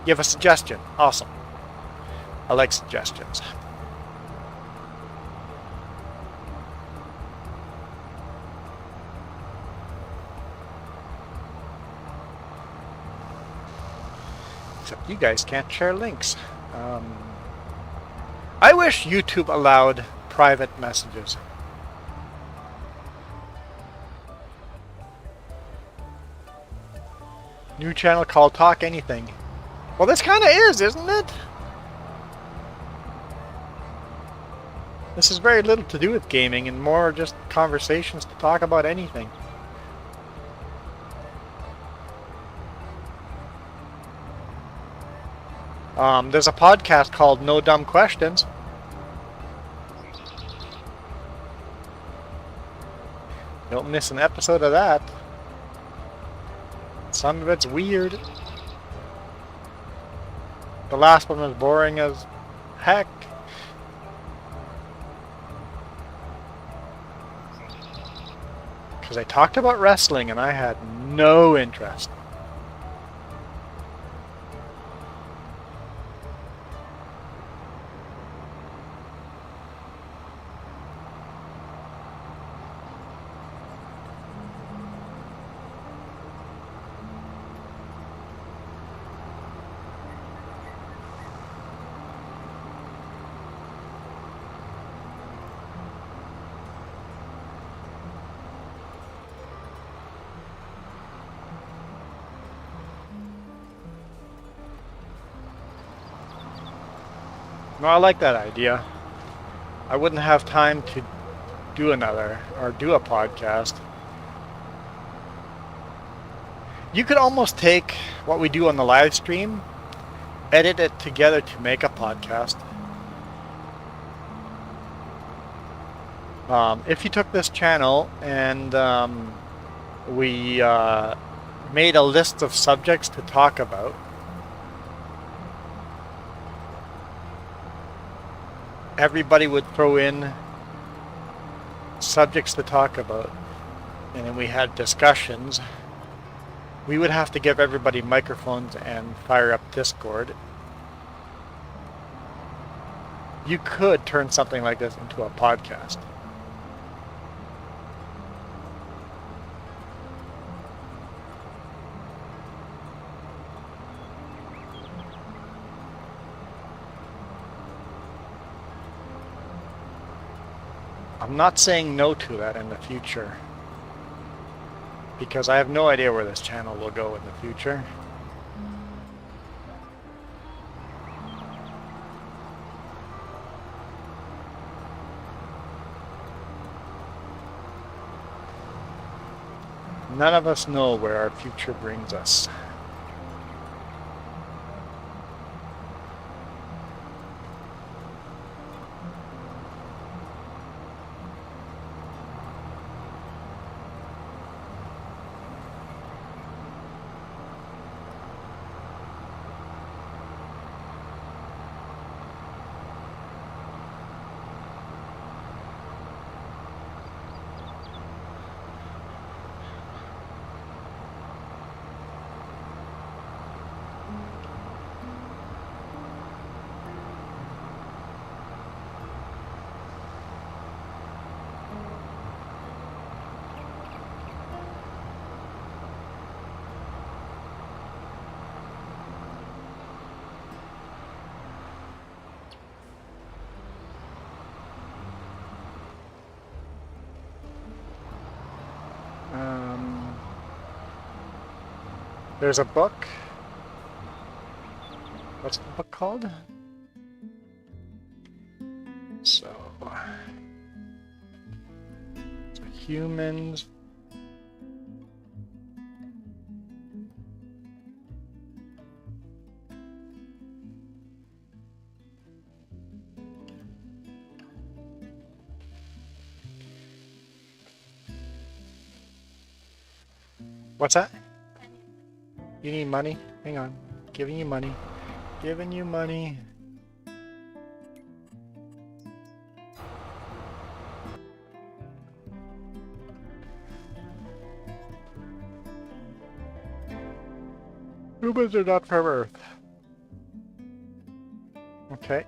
You have a suggestion. Awesome. I like suggestions. Except you guys can't share links. I wish YouTube allowed private messages. New channel called Talk Anything. Well, this kind of is, isn't it? This is very little to do with gaming and more just conversations to talk about anything. There's a podcast called No Dumb Questions. Don't miss an episode of that. Some of it's weird. The last one was boring as heck. Because I talked about wrestling and I had no interest. No, I like that idea. I wouldn't have time to do another or do a podcast. You could almost take what we do on the live stream, edit it together to make a podcast. If you took this channel and we made a list of subjects to talk about, everybody would throw in subjects to talk about, and then we had discussions. We would have to give everybody microphones and fire up Discord. You could turn something like this into a podcast. I'm not saying no to that in the future, because I have no idea where this channel will go in the future. None of us know where our future brings us. There's a book. What's the book called? So humans. What's that? You need money? Hang on. Giving you money. Giving you money. Humans are not from Earth. Okay.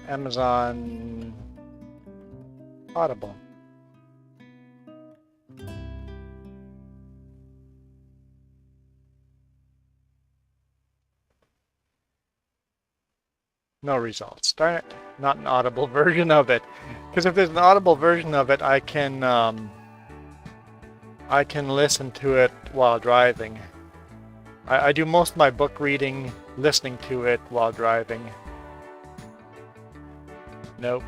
Amazon Audible. No results. Darn it. Not an audible version of it. Because if there's an audible version of it, I can listen to it while driving. I do most of my book reading listening to it while driving. Nope.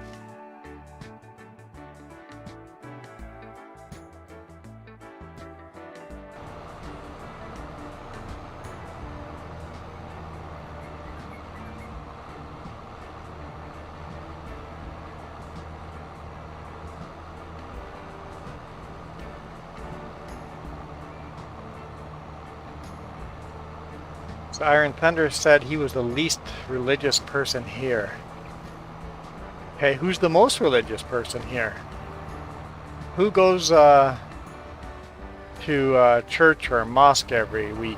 So Iron Thunder said he was the least religious person here. Okay, who's the most religious person here? Who goes to church or mosque every week?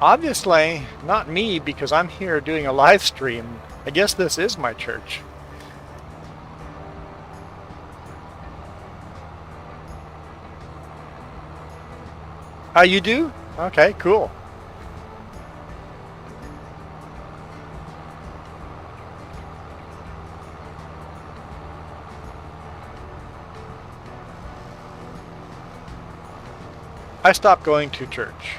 Obviously, not me, because I'm here doing a live stream. I guess this is my church. Oh, you do? Okay, cool. I stopped going to church.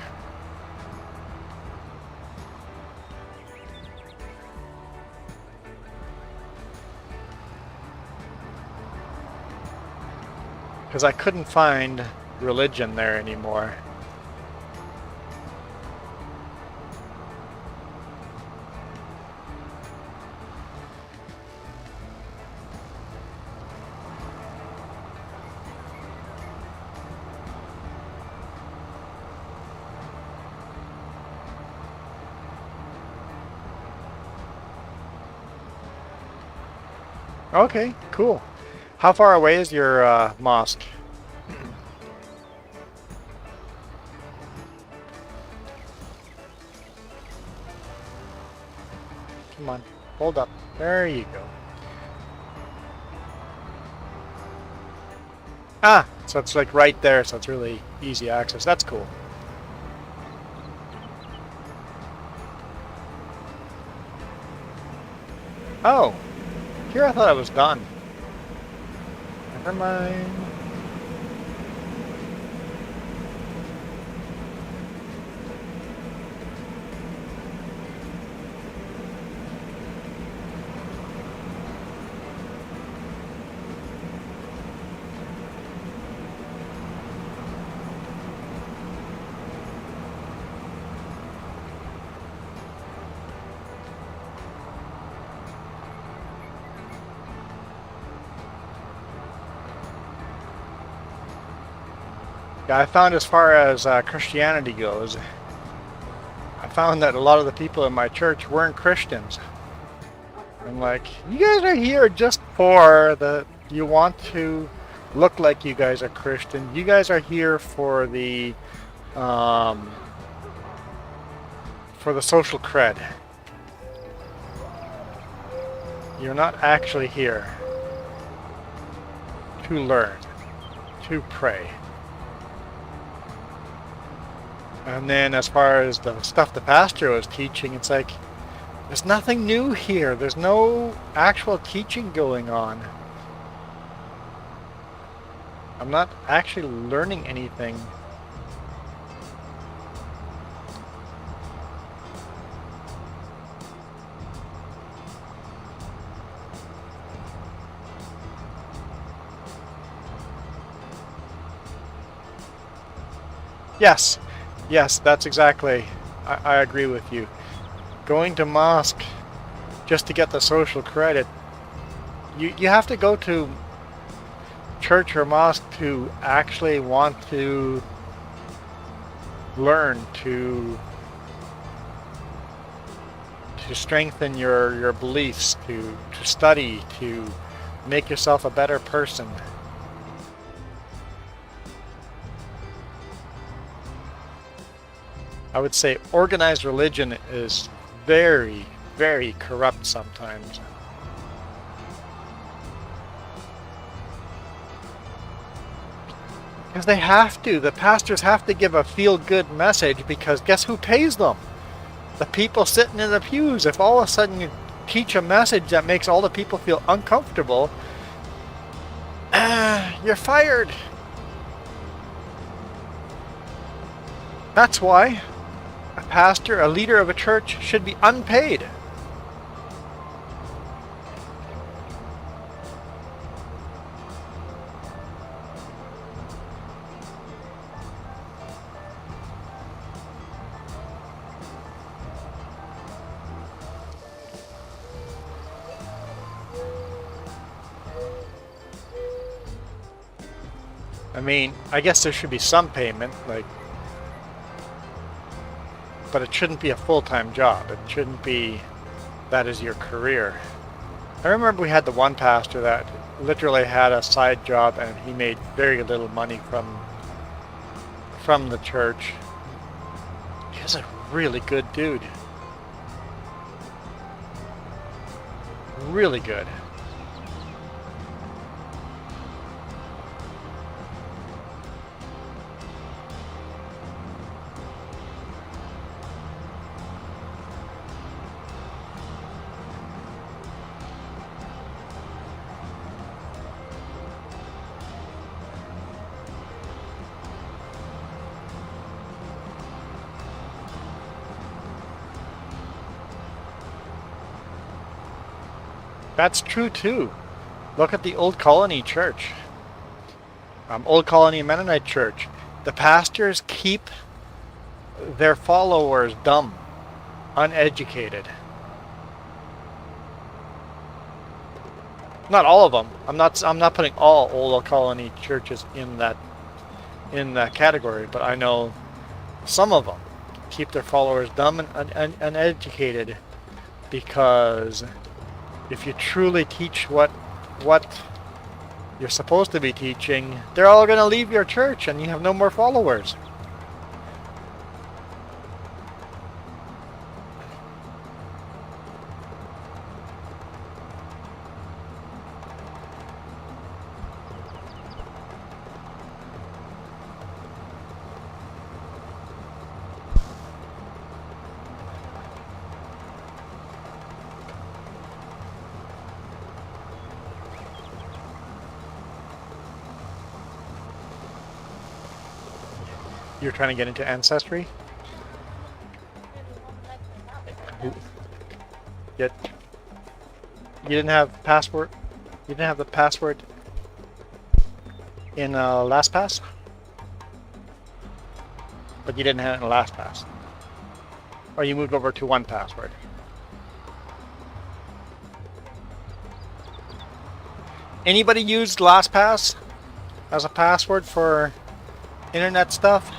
Because I couldn't find religion there anymore. Okay, cool. How far away is your mosque? Come on, hold up. There you go. Ah, so it's like right there, so it's really easy access. That's cool. Oh, here I thought I was done. Never mind. Yeah, I found as far as Christianity goes, I found that a lot of the people in my church weren't Christians. I'm like, you guys are here just for you want to look like you guys are Christian. You guys are here for the social cred. You're not actually here to learn, to pray. And then as far as the stuff the pastor was teaching, it's like, there's nothing new here. There's no actual teaching going on. I'm not actually learning anything. Yes. Yes, that's exactly. I agree with you. Going to mosque just to get the social credit. You have to go to church or mosque to actually want to learn, to strengthen your beliefs, to study, to make yourself a better person. I would say organized religion is very, very corrupt sometimes. Because they have to. The pastors have to give a feel-good message, because guess who pays them? The people sitting in the pews. If all of a sudden you teach a message that makes all the people feel uncomfortable, you're fired. That's why a pastor, a leader of a church, should be unpaid. I mean, I guess there should be some payment, like, but it shouldn't be a full-time job. It shouldn't be that is your career. I remember we had the one pastor that literally had a side job, and he made very little money from the church. He was a really good dude. Really good. That's true too. Look at the Old Colony Church. Old Colony Mennonite Church. The pastors keep their followers dumb, uneducated. Not all of them. I'm not putting all Old Colony churches in that category, but I know some of them keep their followers dumb and uneducated, because if you truly teach what you're supposed to be teaching, they're all going to leave your church and you have no more followers. You're trying to get into Ancestry? Yet you didn't have password? You didn't have the password in LastPass? But you didn't have it in LastPass. Or you moved over to 1Password. Anybody used LastPass as a password for internet stuff?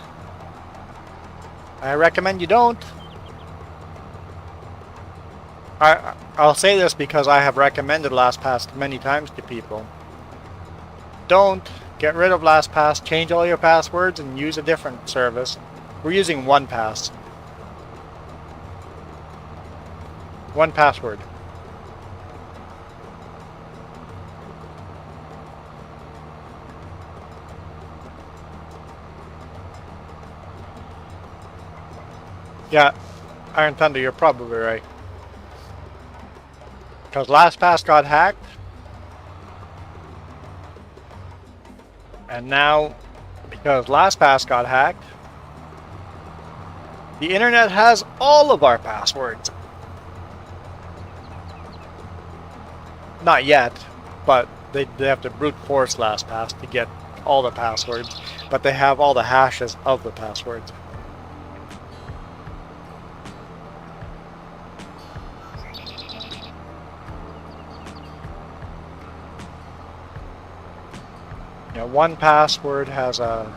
I recommend you don't. I'll say this because I have recommended LastPass many times to people. Don't get rid of LastPass, change all your passwords, and use a different service. We're using 1Pass. 1Password. Yeah, Iron Thunder, you're probably right. Because LastPass got hacked. And now, because LastPass got hacked, the internet has all of our passwords. Not yet, but they have to brute force LastPass to get all the passwords. But they have all the hashes of the passwords. Yeah, 1Password has a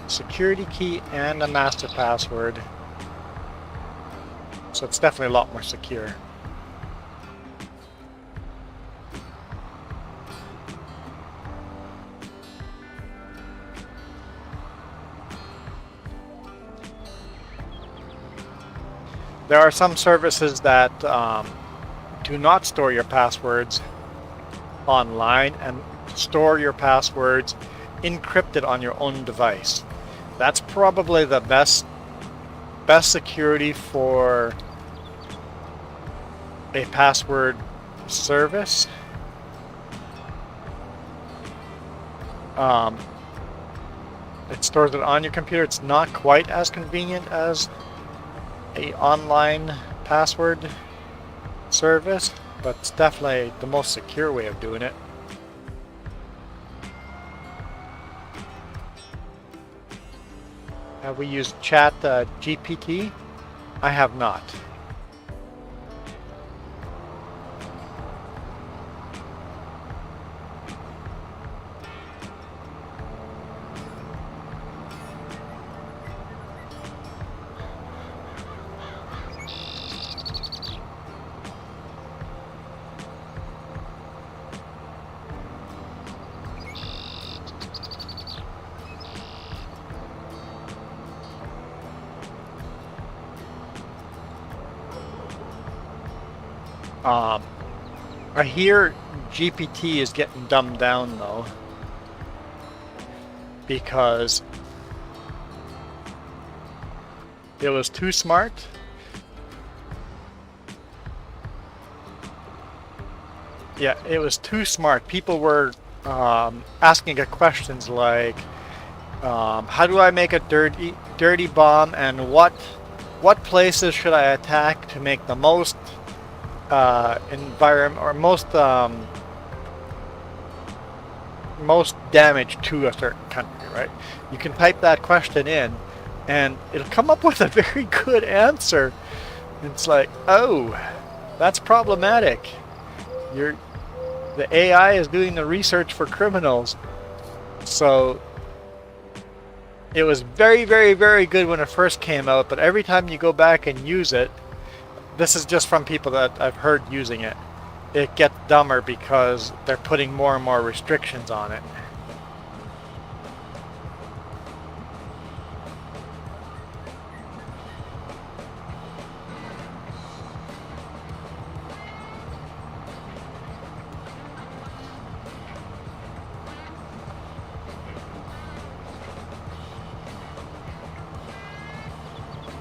security key and a master password, so it's definitely a lot more secure. There are some services that do not store your passwords online and store your passwords encrypted on your own device. That's probably the best security for a password service. It stores it on your computer. It's not quite as convenient as a online password service, but it's definitely the most secure way of doing it. Have we used Chat GPT? I have not. I hear GPT is getting dumbed down though, because it was too smart. Yeah, it was too smart. People were asking it questions like, how do I make a dirty bomb, and what places should I attack to make the most environment or most damage to a certain country, right? You can type that question in and it'll come up with a very good answer. It's like, oh, that's problematic. The AI is doing the research for criminals. So it was very, very, very good when it first came out, but every time you go back and use it, this is just from people that I've heard using it, it gets dumber because they're putting more and more restrictions on it.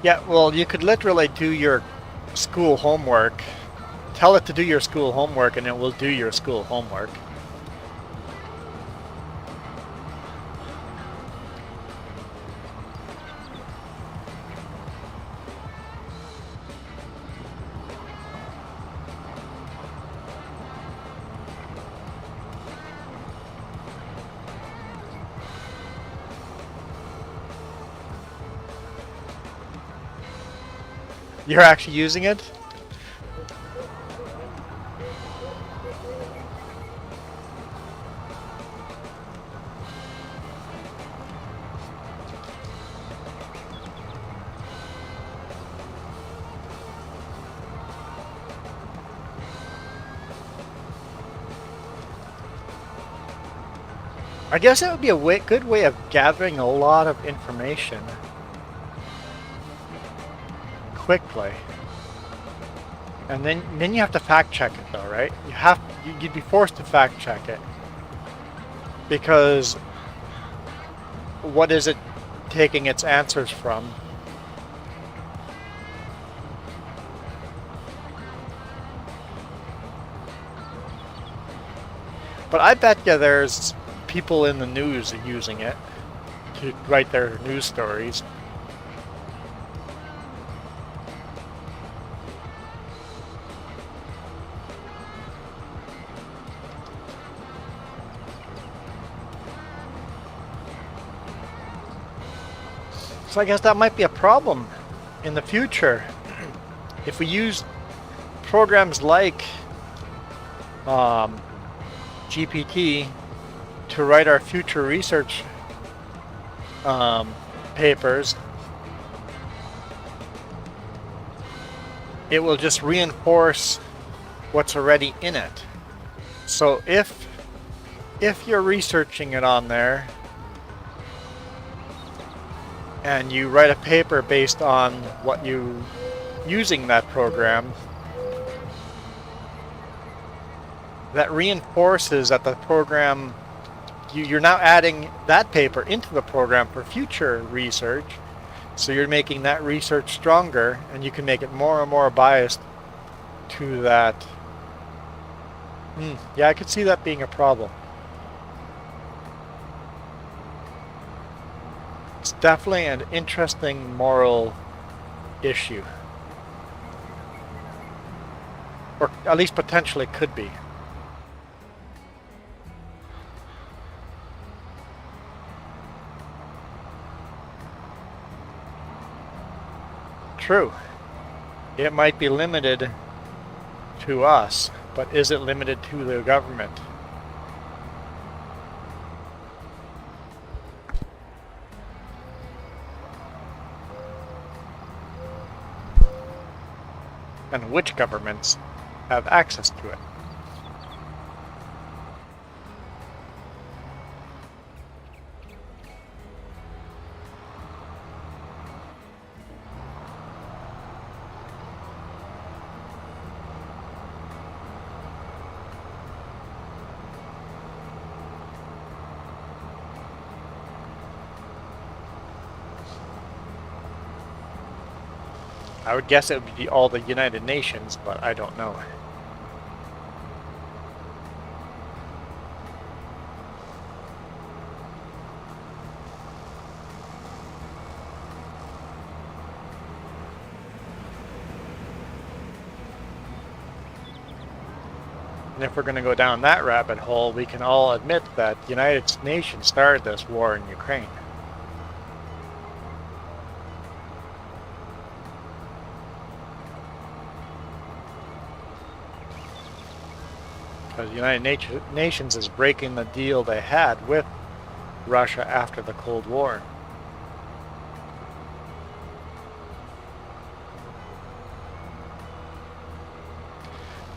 Yeah, well, you could literally do your school homework, tell it to do your school homework, and it will do your school homework. You're actually using it? I guess it would be a good way of gathering a lot of information quickly, and then you have to fact check it though, right? You'd be forced to fact check it, because what is it taking its answers from? But I bet you there's people in the news using it to write their news stories. So I guess that might be a problem in the future if we use programs like GPT to write our future research papers. It will just reinforce what's already in it. So if you're researching it on there and you write a paper based on what you using that program, that reinforces that the program, you're now adding that paper into the program for future research. So you're making that research stronger, and you can make it more and more biased to that. Yeah, I could see that being a problem. It's definitely an interesting moral issue. Or at least potentially could be. True. It might be limited to us, but is it limited to the government? And which governments have access to it? I would guess it would be all the United Nations, but I don't know. And if we're going to go down that rabbit hole, we can all admit that the United Nations started this war in Ukraine. Because the United Nations is breaking the deal they had with Russia after the Cold War.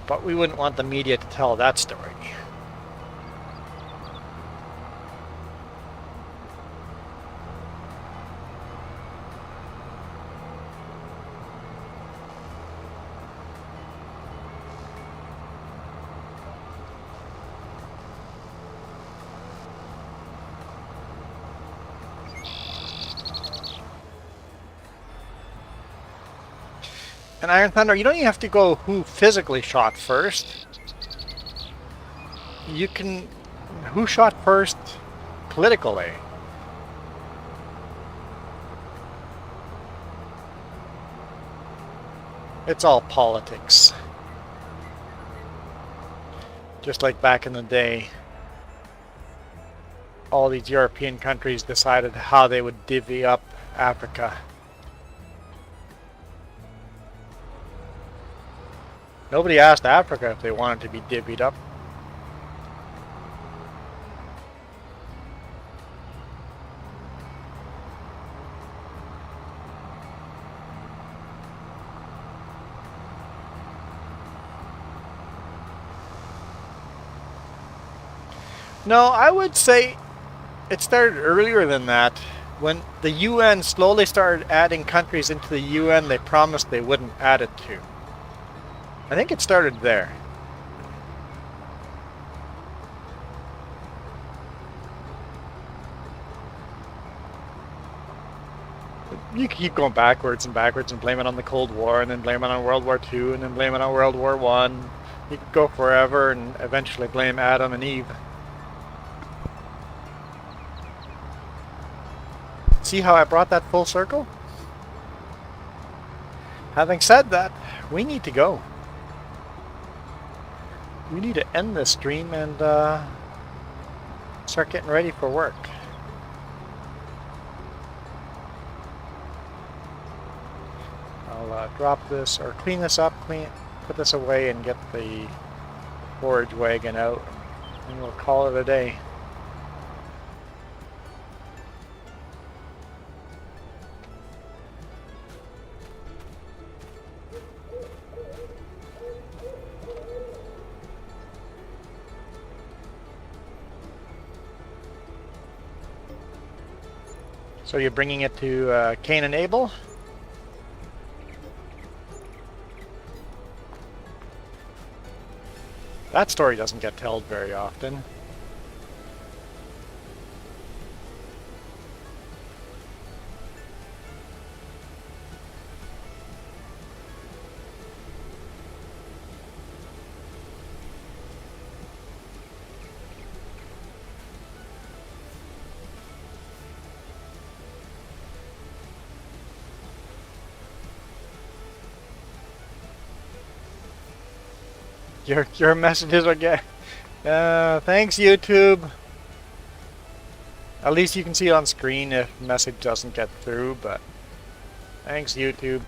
But we wouldn't want the media to tell that story. And Iron Thunder, you don't even have to go who physically shot first. You can... who shot first politically? It's all politics. Just like back in the day, all these European countries decided how they would divvy up Africa. Nobody asked Africa if they wanted to be divvied up. No, I would say it started earlier than that. When the UN slowly started adding countries into the UN they promised they wouldn't add it to. I think it started there. You keep going backwards and backwards and blame it on the Cold War, and then blame it on World War II, and then blame it on World War I. You could go forever and eventually blame Adam and Eve. See how I brought that full circle? Having said that, we need to go. We need to end this stream and start getting ready for work. I'll drop this or clean this up, put this away and get the forage wagon out, and we'll call it a day. So you're bringing it to Cain and Abel? That story doesn't get told very often. Your messages are getting... thanks, YouTube. At least you can see it on screen if the message doesn't get through, but... Thanks, YouTube.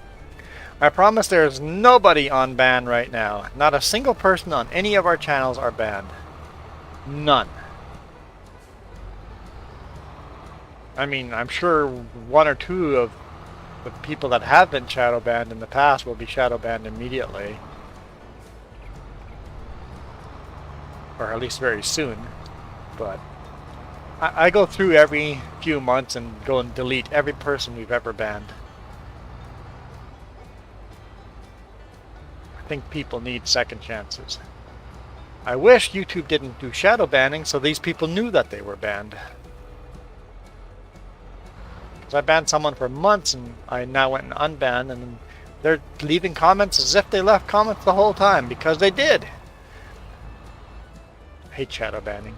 I promise there's nobody on ban right now. Not a single person on any of our channels are banned. None. I mean, I'm sure one or two of the people that have been shadow banned in the past will be shadow banned immediately. Or at least very soon. But I go through every few months and go and delete every person we've ever banned. I think people need second chances. I wish YouTube didn't do shadow banning so these people knew that they were banned. Because I banned someone for months and I now went and unbanned, and they're leaving comments as if they left comments the whole time, because they did. I hate shadow banning.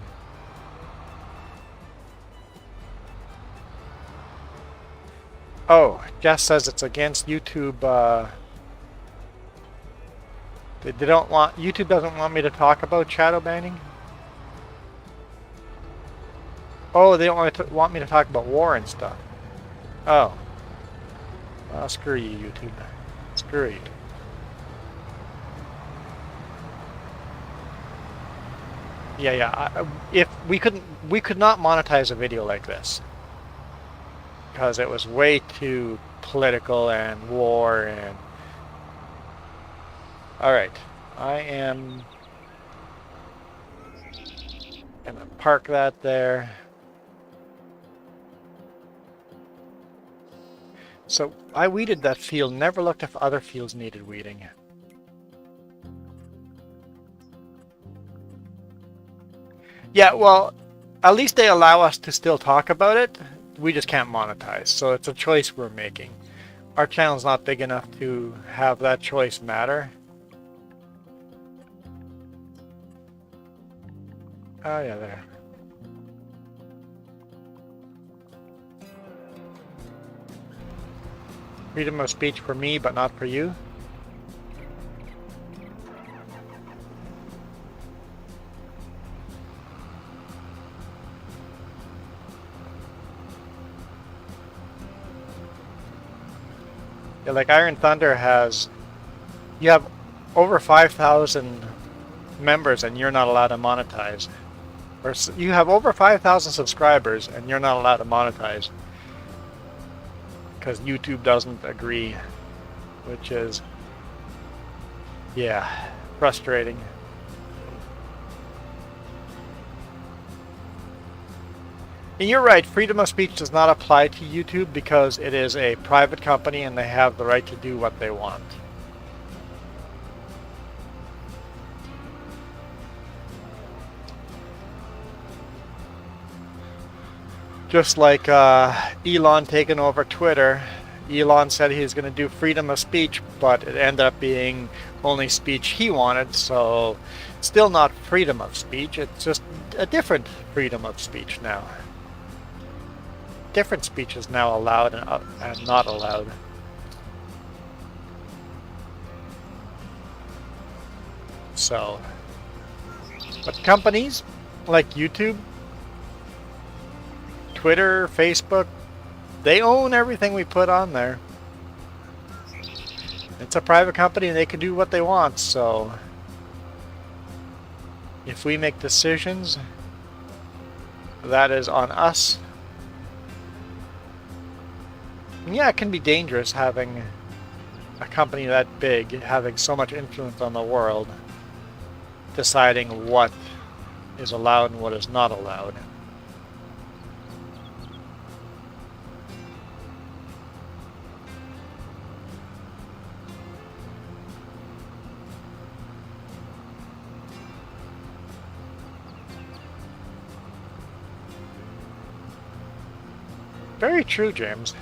Oh, Jess says it's against YouTube. They don't want... YouTube doesn't want me to talk about shadow banning? Oh, they don't want me to talk about war and stuff. Oh. Well, screw you, YouTube. Screw you. Yeah. If we could not monetize a video like this because it was way too political and war and... Alright, I am gonna park that there. So I weeded that field, never looked if other fields needed weeding. Yeah, well, at least they allow us to still talk about it. We just can't monetize, so it's a choice we're making. Our channel's not big enough to have that choice matter. Oh yeah, there. Freedom of speech for me, but not for you. Yeah, like Iron Thunder has... You have over 5,000 members and you're not allowed to monetize. Or you have over 5,000 subscribers and you're not allowed to monetize. Because YouTube doesn't agree. Which is... yeah, frustrating. And you're right, freedom of speech does not apply to YouTube because it is a private company and they have the right to do what they want. Just like Elon taking over Twitter. Elon said he was going to do freedom of speech, but it ended up being only speech he wanted, so still not freedom of speech, it's just a different freedom of speech now. Different speech is now allowed and not allowed. So, but companies like YouTube, Twitter, Facebook, they own everything we put on there. It's a private company and they can do what they want, so if we make decisions, that is on us. Yeah, it can be dangerous having a company that big, having so much influence on the world, deciding what is allowed and what is not allowed. Very true, James.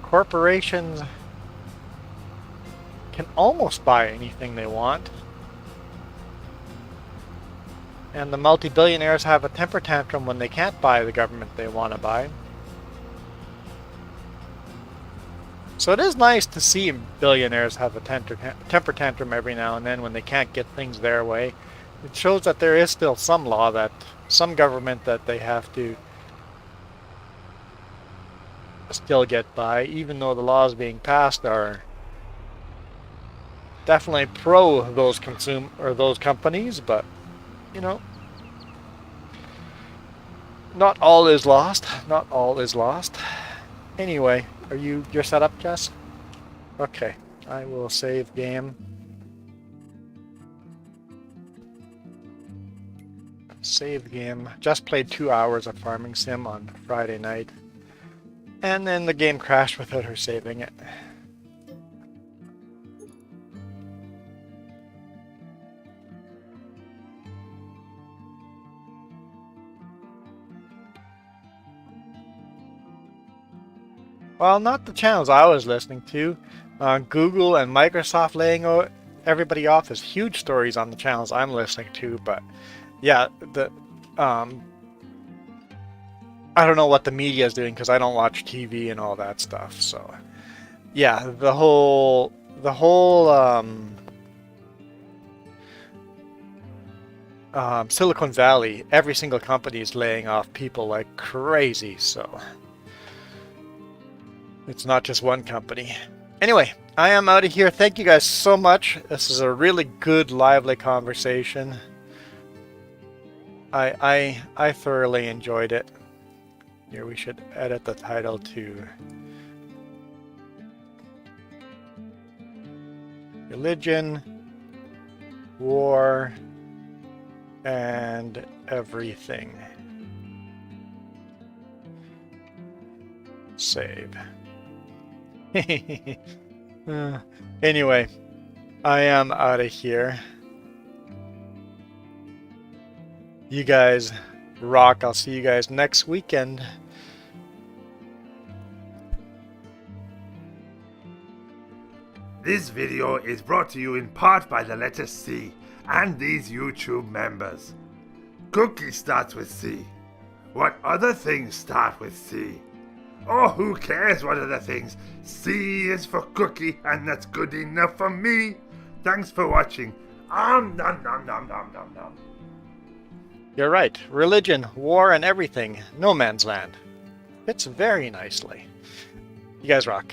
Corporations can almost buy anything they want. And the multi-billionaires have a temper tantrum when they can't buy the government they want to buy. So it is nice to see billionaires have a temper tantrum every now and then when they can't get things their way. It shows that there is still some law, that some government that they have to still get by, even though the laws being passed are definitely pro those those companies, but you know, not all is lost. Not all is lost. Anyway, you're set up, Jess? Okay, I will save game. Save game. Just played 2 hours of Farming Sim on Friday night, and then the game crashed without her saving it. Well, not the channels I was listening to. Google and Microsoft laying everybody off is huge stories on the channels I'm listening to, but yeah, I don't know what the media is doing because I don't watch TV and all that stuff. So yeah, the whole Silicon Valley, every single company is laying off people like crazy, so it's not just one company. Anyway, I am out of here. Thank you guys so much. This is a really good, lively conversation. I thoroughly enjoyed it. Here, we should edit the title to Religion, War, and Everything. Save. Anyway, I am out of here. You guys rock. I'll see you guys next weekend. This video is brought to you in part by the letter C and these YouTube members. Cookie starts with C. What other things start with C? Oh, who cares what other things? C is for cookie, and that's good enough for me. Thanks for watching. Nom nom nom nom nom nom. You're right. Religion, war, and everything. No man's land. Fits very nicely. You guys rock.